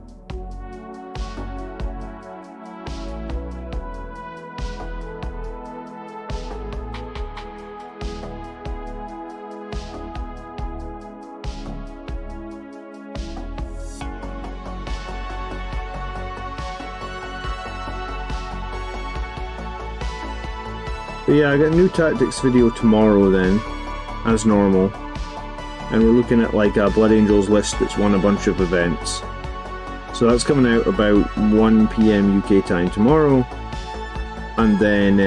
But yeah, I got a new tactics video tomorrow then, as normal. And we're looking at, like, a Blood Angels list that's won a bunch of events. So that's coming out about 1 PM UK time tomorrow. And then,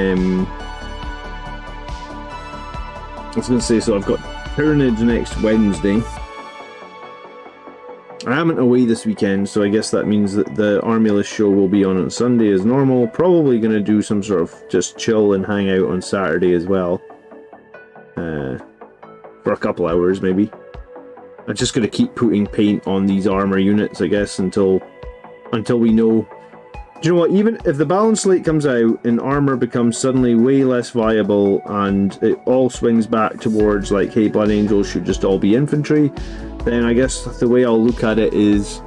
I was going to say, so I've got Tyranids next Wednesday. I am away this weekend, so I guess that means that the Army List show will be on Sunday as normal. Probably going to do some sort of just chill and hang out on Saturday as well. For a couple hours, maybe. I'm just going to keep putting paint on these armor units, I guess, until we know. Do you know what? Even if the balance slate comes out and armor becomes suddenly way less viable and it all swings back towards, like, hey, Blood Angels should just all be infantry, then I guess the way I'll look at it is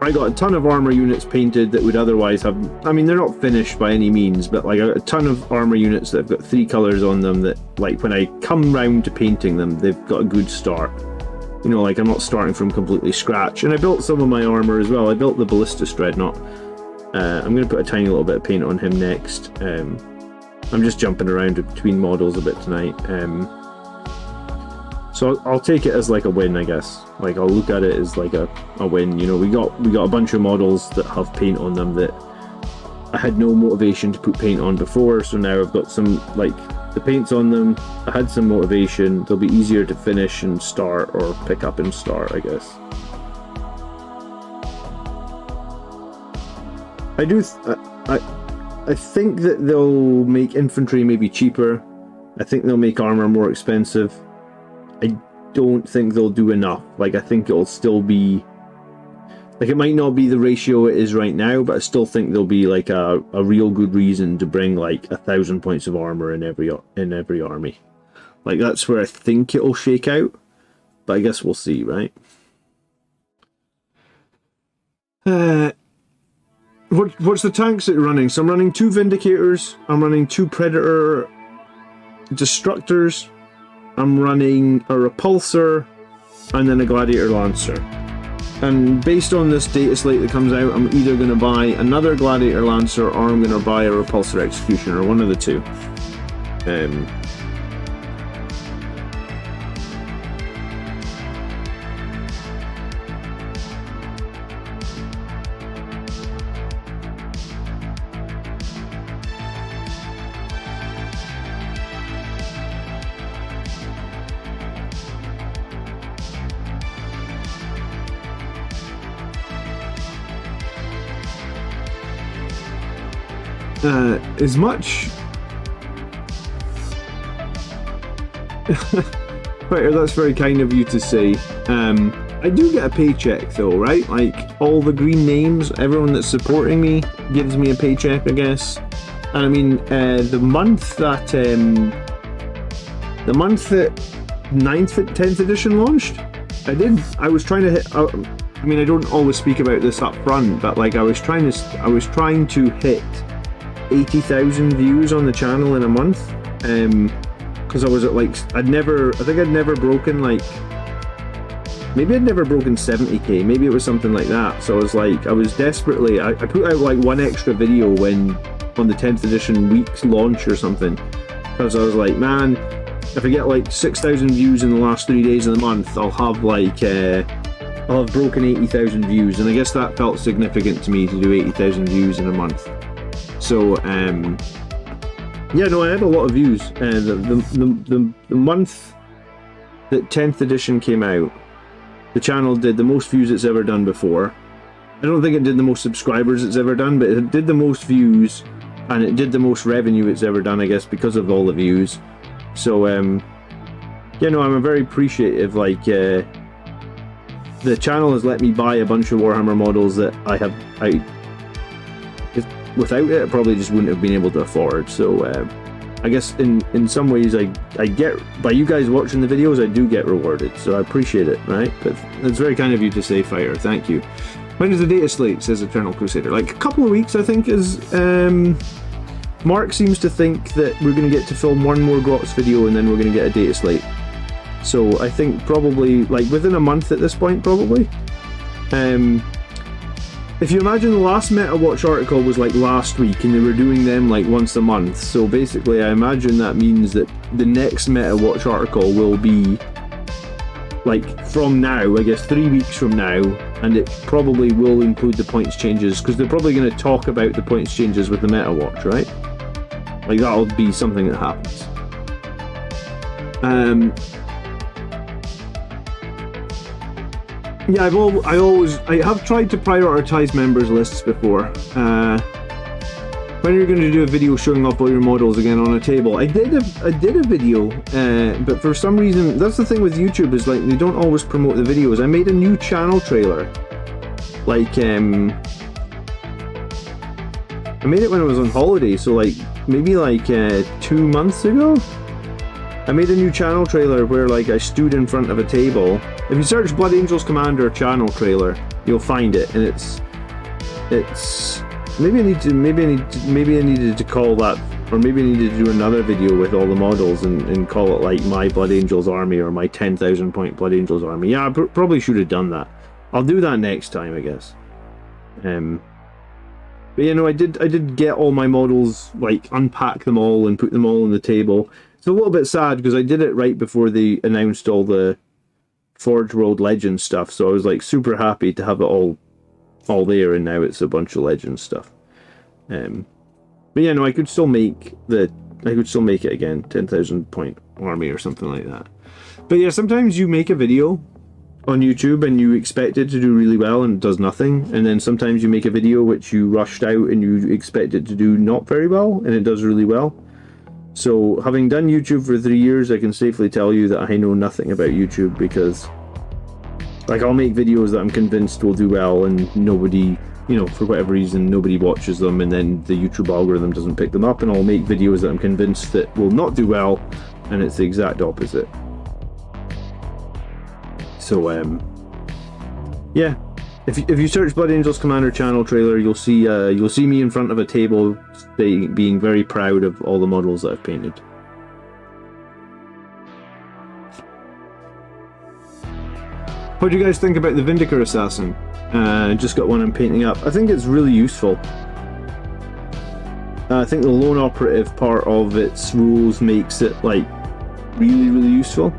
I got a ton of armor units painted that would otherwise have... I mean, they're not finished by any means, but, like, I got a ton of armor units that have got 3 colours on them that, like, when I come round to painting them, they've got a good start. You know, like, I'm not starting from completely scratch. And I built some of my armor as well. I built the Ballistus Dreadnought. I'm going to put a tiny little bit of paint on him next. I'm just jumping around between models a bit tonight. So I'll take it as, like, a win, I guess. Like, I'll look at it as, like, a win. You know, we got a bunch of models that have paint on them that I had no motivation to put paint on before, so now I've got some, like, the paint's on them, I had some motivation, they'll be easier to finish and start, or pick up and start, I guess. I think that they'll make infantry maybe cheaper. I think they'll make armor more expensive. I don't think they'll do enough. Like, I think it'll still be... Like, it might not be the ratio it is right now, but I still think there'll be, like, a real good reason to bring, like, 1,000 points of armor in every army. Like, that's where I think it'll shake out. But I guess we'll see, right? What's the tanks that you're running? So I'm running 2 Vindicators, I'm running 2 Predator Destructors, I'm running a Repulsor, and then a Gladiator Lancer. And based on this data slate that comes out, I'm either going to buy another Gladiator Lancer or I'm going to buy a Repulsor Executioner, one of the two. as much... Right, that's very kind of you to say. I do get a paycheck though, right? Like, all the green names, everyone that's supporting me gives me a paycheck, I guess. And I mean, the month that 9th, 10th edition launched, I was trying to hit, I mean, I don't always speak about this up front, but like I was trying to hit 80,000 views on the channel in a month. Because I was at like, I think I'd never broken like, maybe I'd never broken 70k, maybe it was something like that. So I was like, I was desperately, I put out like one extra video when, on the 10th edition week's launch or something. Because I was like, man, if I get like 6,000 views in the last 3 days of the month, I'll have like, I'll have broken 80,000 views. And I guess that felt significant to me to do 80,000 views in a month. So, yeah, no, I had a lot of views. The month that 10th edition came out, the channel did the most views it's ever done before. I don't think it did the most subscribers it's ever done, but it did the most views, and it did the most revenue it's ever done, I guess, because of all the views. So, yeah, no, I'm very appreciative. Like, the channel has let me buy a bunch of Warhammer models that without it, I probably just wouldn't have been able to afford. So I guess in some ways I get, by you guys watching the videos, I do get rewarded, so I appreciate it, right? But it's very kind of you to say, Fighter, thank you. When is the data slate, says Eternal Crusader? Like a couple of weeks, I think, is Mark seems to think that we're going to get to film one more Grots video and then we're going to get a data slate. So I think probably like within a month at this point, probably. If you imagine the last Meta Watch article was like last week and they were doing them like once a month, so basically I imagine that means that the next Meta Watch article will be like from now, I guess 3 weeks from now, and it probably will include the points changes because they're probably going to talk about the points changes with the Meta Watch, right? Like that'll be something that happens. Yeah, I have tried to prioritize members lists before. When are you going to do a video showing off all your models again on a table? I did a video, but for some reason, that's the thing with YouTube, is like they don't always promote the videos. I made a new channel trailer, like I made it when I was on holiday, so like maybe like 2 months ago. I made a new channel trailer where like I stood in front of a table. If you search Blood Angels Commander channel trailer, you'll find it, and it's maybe I needed to call that, or maybe I needed to do another video with all the models and call it like my Blood Angels army or my 10,000 point Blood Angels army. Yeah, I probably should have done that. I'll do that next time, I guess. But you know, I did get all my models, like unpack them all and put them all on the table. It's a little bit sad because I did it right before they announced all the Forge World Legends stuff, so I was like super happy to have it all there, and now it's a bunch of Legends stuff. But yeah, no, I could still make it again, 10,000 point army or something like that. But yeah, sometimes you make a video on YouTube and you expect it to do really well and it does nothing, and then sometimes you make a video which you rushed out and you expect it to do not very well and it does really well. So, having done YouTube for 3 years, I can safely tell you that I know nothing about YouTube, because like I'll make videos that I'm convinced will do well and nobody, you know, for whatever reason, nobody watches them, and then the YouTube algorithm doesn't pick them up, and I'll make videos that I'm convinced that will not do well, and it's the exact opposite. So, yeah. If you search Blood Angels Commander channel trailer, you'll see me in front of a table being very proud of all the models that I've painted. What do you guys think about the Vindicator Assassin? Just got one I'm painting up. I think it's really useful. I think the lone operative part of its rules makes it like really useful.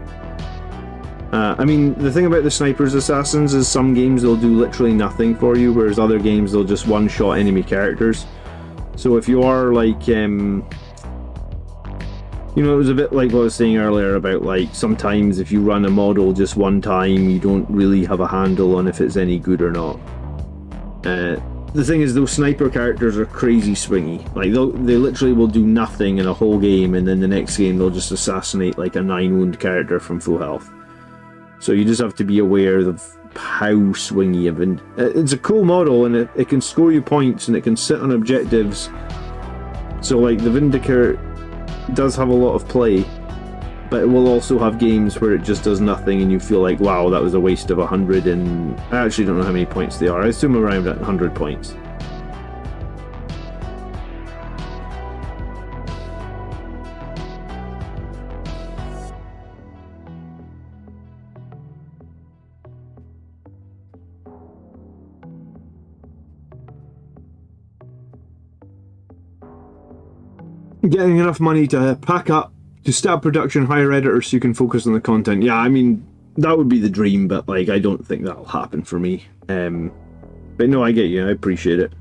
I mean, the thing about the Sniper's Assassins is some games they'll do literally nothing for you, whereas other games they'll just one-shot enemy characters. So if you are like, you know, it was a bit like what I was saying earlier about like sometimes if you run a model just one time, you don't really have a handle on if it's any good or not. the thing is, those sniper characters are crazy swingy. Like, they literally will do nothing in a whole game, and then the next game they'll just assassinate like a 9-wound character from full health. So you just have to be aware of how swingy it's a cool model, and it can score you points, and it can sit on objectives. So like the Vindicator does have a lot of play, but it will also have games where it just does nothing and you feel like, wow, that was a waste of 100, and I actually don't know how many points they are. I assume around 100 points. Getting enough money to pack up, to start production, hire editors so you can focus on the content. Yeah, I mean, that would be the dream, but like, I don't think that'll happen for me. But no, I get you. I appreciate it.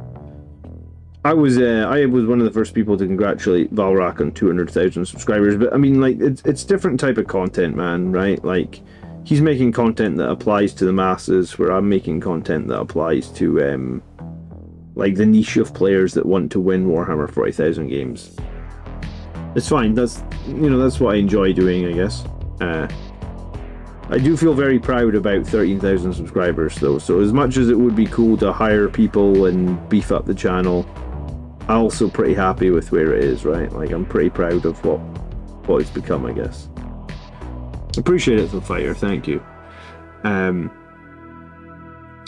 I was one of the first people to congratulate Valrak on 200,000 subscribers, but I mean, like, it's different type of content, man, right? Like, he's making content that applies to the masses, where I'm making content that applies to like the niche of players that want to win Warhammer 40,000 games. It's fine. That's what I enjoy doing, I guess. I do feel very proud about 13,000 subscribers, though. So as much as it would be cool to hire people and beef up the channel, I'm also pretty happy with where it is, right? Like, I'm pretty proud of what it's become, I guess. Appreciate it, The Fighter. Thank you.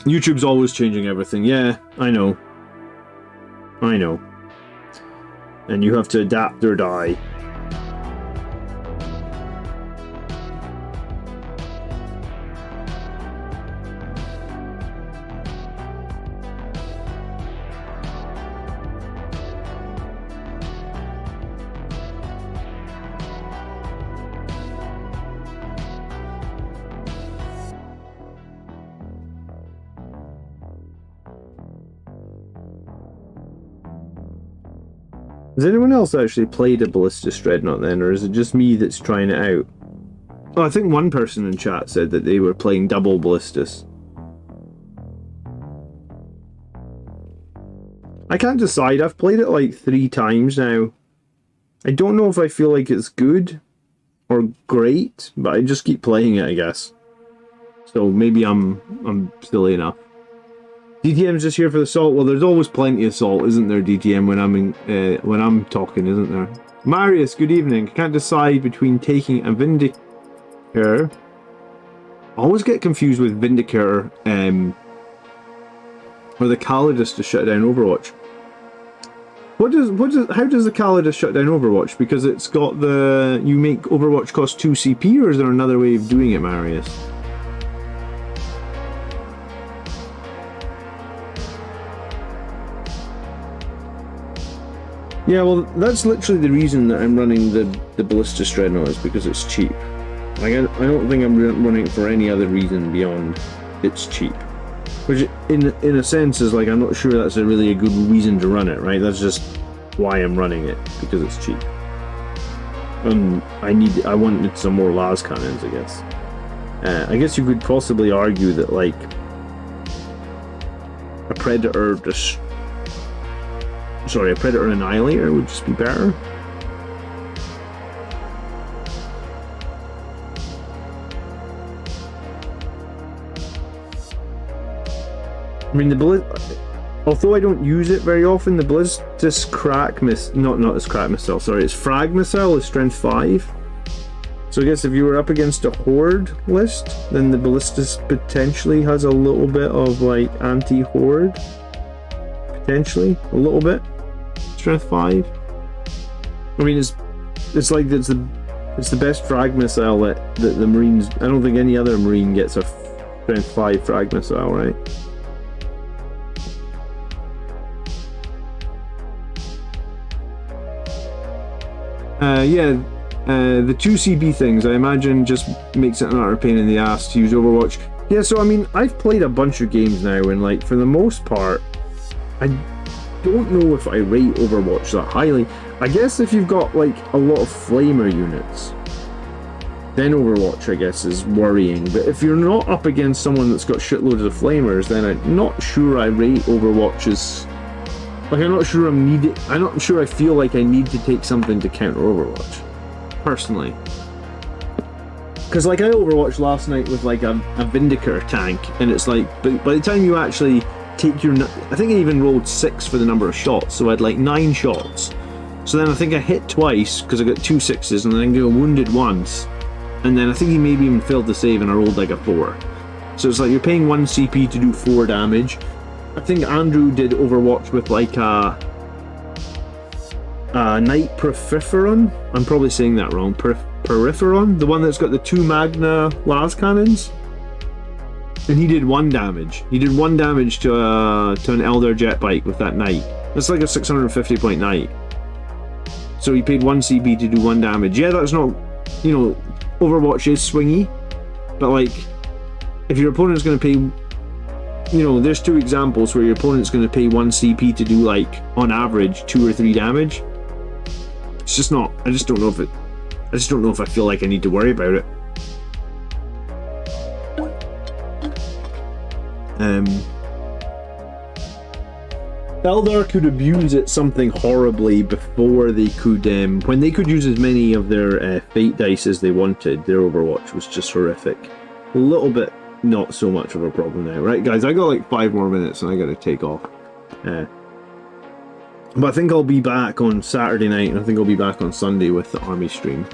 YouTube's always changing everything. Yeah, I know. And you have to adapt or die. Has anyone else actually played a Ballistus Dreadnought then, or is it just me that's trying it out? Oh, I think one person in chat said that they were playing double Ballistus. I can't decide. I've played it like 3 times now. I don't know if I feel like it's good or great, but I just keep playing it, I guess. So maybe I'm silly enough. DTM's just here for the salt. Well, there's always plenty of salt, isn't there, DTM, when I'm talking, isn't there? Marius, good evening. Can't decide between taking a Vindicator. I always get confused with Vindicator or the Calidus to shut down Overwatch. How does the Calidus shut down Overwatch? Because it's got you make Overwatch cost 2 CP, or is there another way of doing it, Marius? Yeah, well, that's literally the reason that I'm running the Ballistus Dreadnought, is because it's cheap. Like, I don't think I'm running it for any other reason beyond it's cheap. Which, in a sense, is like, I'm not sure that's really a good reason to run it, right? That's just why I'm running it, because it's cheap. I wanted some more las cannons, I guess. I guess you could possibly argue that, like, a Predator Annihilator would just be better. I mean, although I don't use it very often, the Ballistus Crack Missile, not this Crack Missile, sorry, it's Frag Missile is strength 5. So I guess if you were up against a Horde list, then the Ballistus potentially has a little bit of, like, anti-Horde. Potentially, a little bit. Strength 5. I mean, it's the best frag missile that the Marines. I don't think any other Marine gets a strength 5 frag missile, right? The 2 CB things, I imagine, just makes it another pain in the ass to use Overwatch. Yeah, so I mean, I've played a bunch of games now, and like, for the most part, I don't know if I rate Overwatch that highly. I guess if you've got like a lot of flamer units, then Overwatch, I guess, is worrying. But if you're not up against someone that's got shitloads of flamers, then I'm not sure I rate Overwatch as... Like, I'm not sure I feel like I need to take something to counter Overwatch. Personally. Because, like, I Overwatched last night with, like, a Vindicator tank, and it's like, by the time you actually take your... I think I even rolled 6 for the number of shots, so I had, like, 9 shots. So then I think I hit twice, because I got 2 6s, and then I got wounded once. And then I think he maybe even failed to save, and I rolled, like, a 4. So it's like, you're paying 1 CP to do 4 damage. I think Andrew did Overwatch with, like, a Knight Peripheron. I'm probably saying that wrong. Peripheron, the one that's got the 2 Magna las cannons, and he did 1 damage. He did 1 damage to an Elder jet bike with that Knight. That's like a 650 point Knight. So he paid 1 CP to do 1 damage. Yeah, that's not, you know, Overwatch is swingy, but like, if your opponent's going to pay, you know, there's 2 examples where your opponent's going to pay 1 CP to do, like, on average 2 or 3 damage. It's just not. I just don't know if I feel like I need to worry about it. Eldar could abuse it something horribly before they could, when they could use as many of their fate dice as they wanted. Their Overwatch was just horrific. A little bit, not so much of a problem now. Right, guys, I got like 5 more minutes and I gotta take off. But I think I'll be back on Saturday night, and I think I'll be back on Sunday with the army stream.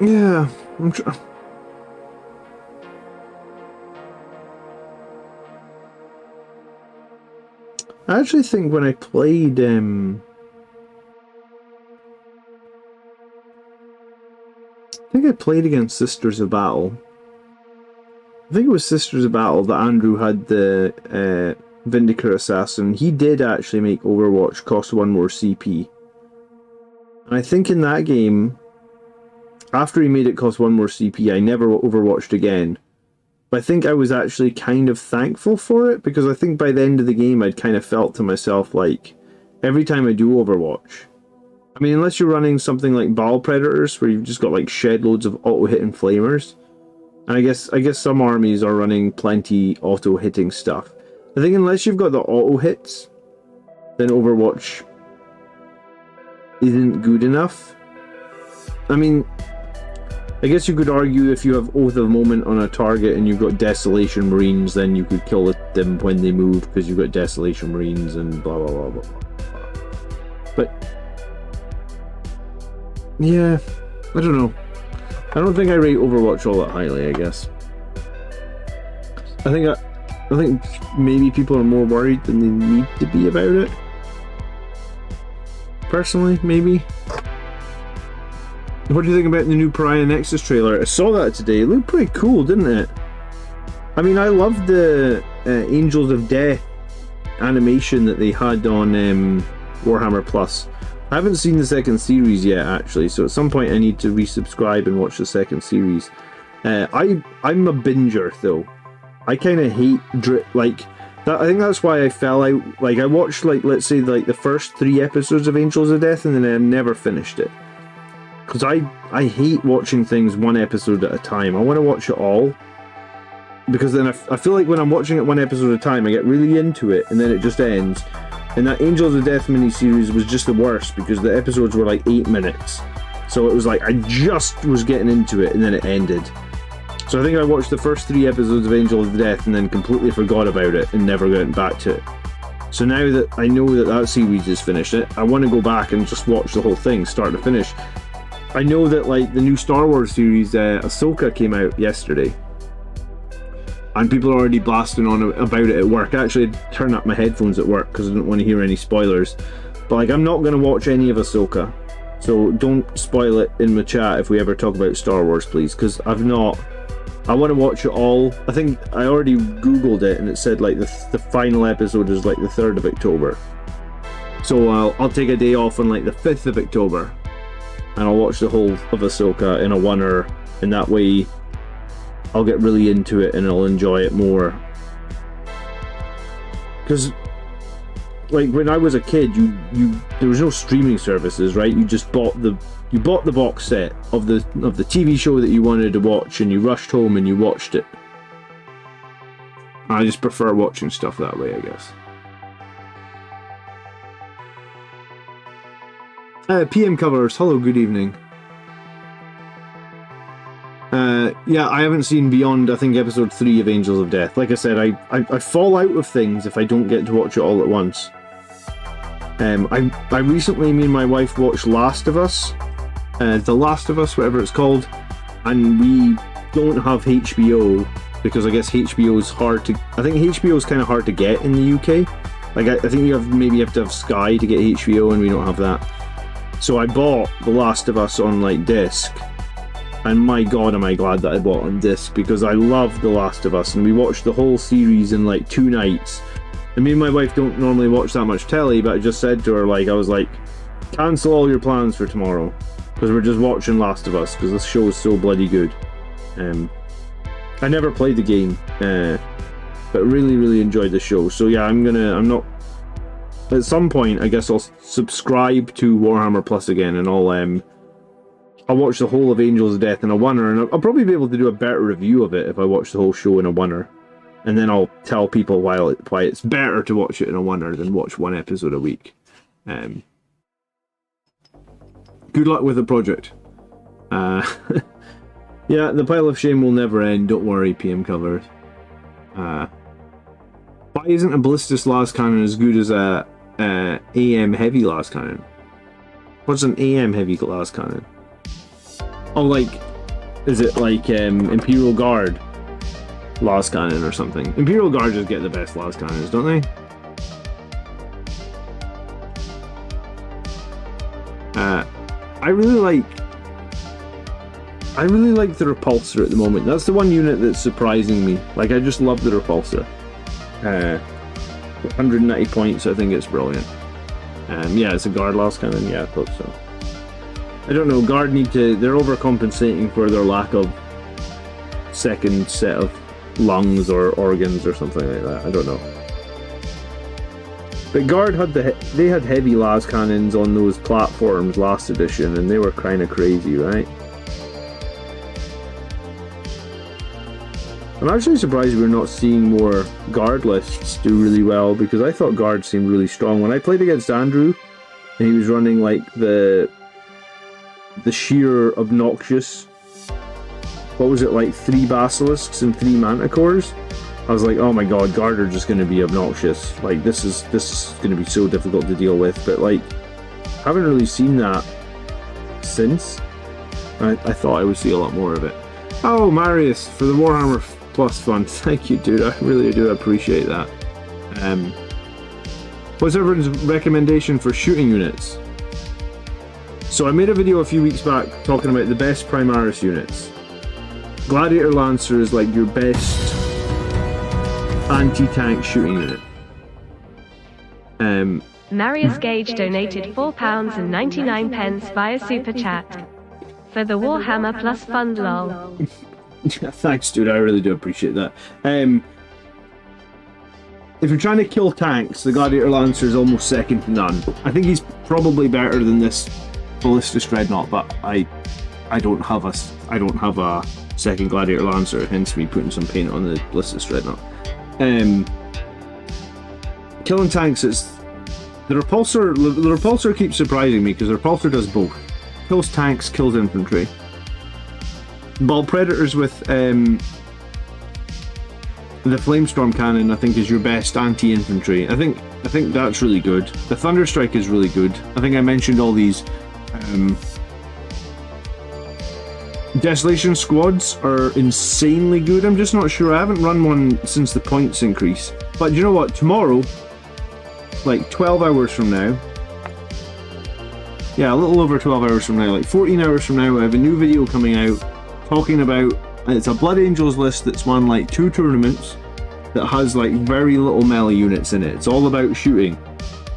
Yeah, I'm trying. I actually think when I played, I think I played against Sisters of Battle. I think it was Sisters of Battle that Andrew had the Vindicator Assassin. He did actually make Overwatch cost 1 more CP. And I think in that game, after he made it cost 1 more CP, I never Overwatched again. But I think I was actually kind of thankful for it, because I think by the end of the game I'd kind of felt to myself like, every time I do Overwatch, I mean, unless you're running something like Ball Predators, where you've just got like shed loads of auto-hitting flamers, and I guess some armies are running plenty auto-hitting stuff. I think unless you've got the auto-hits, then Overwatch isn't good enough. I mean, I guess you could argue if you have Oath of Moment on a target and you've got Desolation Marines, then you could kill them when they move because you've got Desolation Marines and blah blah blah blah blah. But yeah, I don't know. I don't think I rate Overwatch all that highly, I guess. I think maybe people are more worried than they need to be about it. Personally, maybe. What do you think about the new Pariah Nexus trailer? I saw that today. It looked pretty cool, didn't it? I mean, I loved the Angels of Death animation that they had on Warhammer Plus. I haven't seen the second series yet, actually, so at some point I need to resubscribe and watch the second series. I'm a binger, though. I kind of hate like that. I think that's why I fell out. Like, I watched, like, let's say, like the first 3 episodes of Angels of Death, and then I never finished it. because I hate watching things one episode at a time. I want to watch it all, because then I feel like when I'm watching it one episode at a time, I get really into it, and then it just ends. And that Angels of Death miniseries was just the worst, because the episodes were like 8 minutes. So it was like, I just was getting into it, and then it ended. So I think I watched the first 3 episodes of Angels of Death, and then completely forgot about it, and never went back to it. So now that I know that series is finished, I want to go back and just watch the whole thing, start to finish. I know that like the new Star Wars series, Ahsoka, came out yesterday. And people are already blasting on about it at work. I actually turned up my headphones at work because I didn't want to hear any spoilers. But like, I'm not going to watch any of Ahsoka. So don't spoil it in the chat if we ever talk about Star Wars, please. Because I want to watch it all. I think I already Googled it and it said like the final episode is like the 3rd of October. So I'll take a day off on like the 5th of October. And I'll watch the whole of Ahsoka in a oneer. And that way I'll get really into it and I'll enjoy it more. Because, like, when I was a kid, there was no streaming services, right? You just bought the box set of the TV show that you wanted to watch, and you rushed home and you watched it. I just prefer watching stuff that way, I guess. PM Covers, hello, good evening. Yeah, I haven't seen beyond, I think, episode 3 of Angels of Death. Like I said, I fall out of things if I don't get to watch it all at once. I recently, me and my wife watched Last of Us, The Last of Us, whatever it's called, and we don't have HBO, because I guess HBO is hard to, I think HBO is kind of hard to get in the UK. Like, I think you maybe have to have Sky to get HBO, and we don't have that. So I bought The Last of Us on, like, disc. And my god, am I glad that I bought on disc, because I love The Last of Us, and we watched the whole series in like 2 nights. And me and my wife don't normally watch that much telly, but I just said to her, like, I was like, cancel all your plans for tomorrow, because we're just watching Last of Us, because this show is so bloody good. I never played the game, but really enjoyed the show. So yeah, at some point, I guess I'll subscribe to Warhammer Plus again, and I'll watch the whole of Angels of Death in a oneer, and I'll probably be able to do a better review of it if I watch the whole show in a oneer. And then I'll tell people why it's better to watch it in a oneer than watch 1 episode a week. Good luck with the project. Yeah, the pile of shame will never end, don't worry, PM Covers. Why isn't a Ballistus Last Cannon as good as a AM Heavy Last Cannon? What's an AM Heavy Last Cannon? Oh, like, is it like Imperial Guard Last Cannon or something? Imperial Guard just get the best Last Cannons, don't they? I really like the Repulsor at the moment. That's the one unit that's surprising me. Like, I just love the Repulsor. 190 points, I think it's brilliant. Yeah, it's a Guard Last Cannon, yeah, I thought so. I don't know, Guard they're overcompensating for their lack of second set of lungs or organs or something like that, I don't know. But Guard they had heavy las cannons on those platforms last edition, and they were kind of crazy, right? I'm actually surprised we're not seeing more Guard lists do really well, because I thought Guard seemed really strong. When I played against Andrew, and he was running like the sheer obnoxious, what was it, like 3 basilisks and 3 manticores? I was like, oh my god, Guard are just going to be obnoxious. Like, this is going to be so difficult to deal with. But like, haven't really seen that since. I thought I would see a lot more of it. Oh, Marius, for the Warhammer Plus fund. Thank you, dude. I really do appreciate that. What's everyone's recommendation for shooting units? So I made a video a few weeks back talking about the best Primaris units. Gladiator Lancer is like your best anti-tank shooting unit. Marius Gage donated £4.99 via Super Chat for the Warhammer Plus fund, lol. Thanks, dude. I really do appreciate that. If you're trying to kill tanks, the Gladiator Lancer is almost second to none. I think he's probably better than this Ballistus Dreadnought, but I don't have a second Gladiator Lancer, hence me putting some paint on the Ballistus Dreadnought. Killing tanks is the repulsor. The repulsor keeps surprising me because the repulsor does both. Kills tanks, kills infantry. Ball Predators with the Flamestorm Cannon, I think, is your best anti-infantry. I think that's really good. The Thunderstrike is really good. I think I mentioned all these. Desolation squads are insanely good. I'm just not sure. I haven't run one since the points increase. But you know what? Tomorrow, like 12 hours from now, yeah, a little over 12 hours from now, like 14 hours from now, I have a new video coming out talking about, it's a Blood Angels list that's won like 2 tournaments that has like very little melee units in it. It's all about shooting.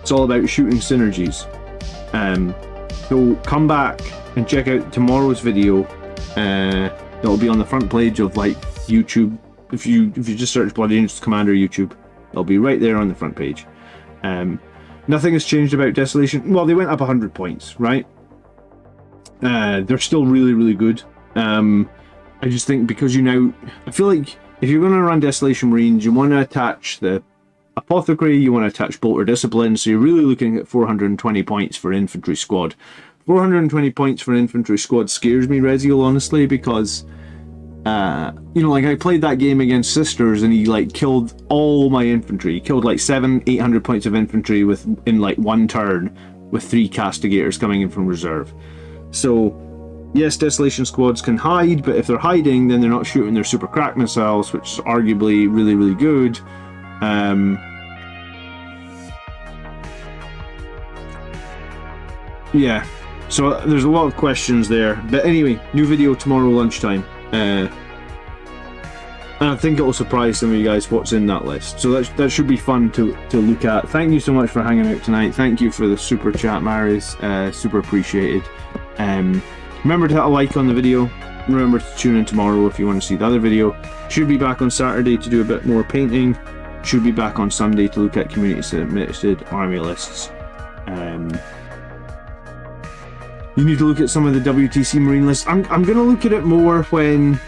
It's all about shooting synergies. So come back and check out tomorrow's video. It'll be on the front page of like YouTube. If you just search Blood Angels Commander YouTube, it'll be right there on the front page. Nothing has changed about Desolation. Well, they went up 100 points, right? They're still really, really good. I just think because I feel like if you're going to run Desolation Marines, you want to attach the Apothecary, you want to attach Bolter Discipline, so you're really looking at 420 points for infantry squad. 420 points for infantry squad scares me, Reziel, honestly, because like I played that game against Sisters and he like killed all my infantry. He killed like 700-800 points of infantry in like one turn with 3 castigators coming in from reserve. So yes, Desolation squads can hide, but if they're hiding, then they're not shooting their super crack missiles, which is arguably really, really good. Yeah, so there's a lot of questions there. But anyway, new video tomorrow lunchtime. And I think it will surprise some of you guys what's in that list. So that should be fun to look at. Thank you so much for hanging out tonight. Thank you for the super chat, Maris. Super appreciated. Remember to hit a like on the video. Remember to tune in tomorrow if you want to see the other video. Should be back on Saturday to do a bit more painting. Should be back on Sunday to look at community submitted army lists. You need to look at some of the WTC Marine lists. I'm going to look at it more when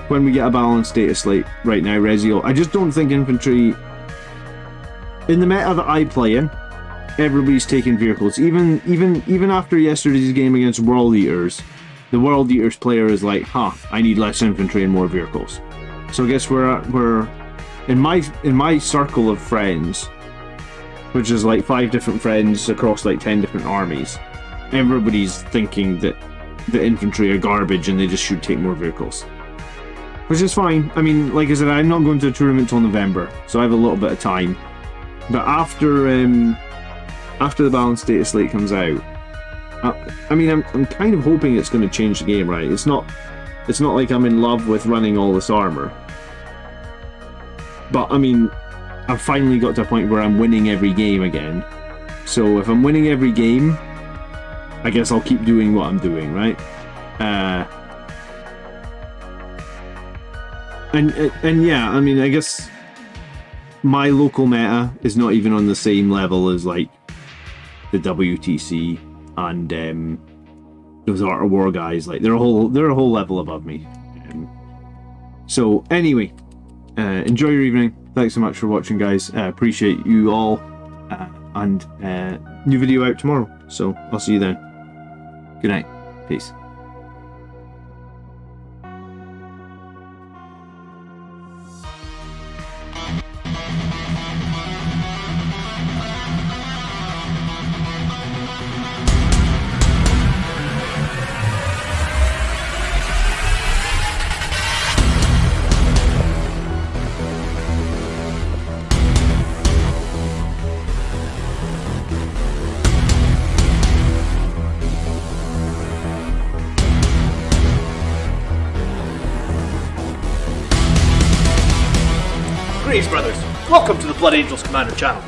we get a balanced data slate right now, Reziel. I just don't think infantry, in the meta that I play in, everybody's taking vehicles. Even after yesterday's game against World Eaters, the World Eaters player is like, I need less infantry and more vehicles. So I guess we're in my circle of friends, which is like 5 different friends across like 10 different armies. Everybody's thinking that the infantry are garbage and they just should take more vehicles. Which is fine. I mean, like I said, I'm not going to the tournament till November, so I have a little bit of time. But after the balanced data slate comes out, I'm kind of hoping it's going to change the game, right? It's not like I'm in love with running all this armor. But I mean, I've finally got to a point where I'm winning every game again. So if I'm winning every game, I guess I'll keep doing what I'm doing, right? And yeah, I mean, I guess my local meta is not even on the same level as like the WTC and those Art of War guys. Like they're a whole level above me. So anyway, enjoy your evening. Thanks so much for watching, guys. Appreciate you all. And new video out tomorrow. So I'll see you then. Good night. Peace. Greetings, brothers. Welcome to the Blood Angels Commander channel.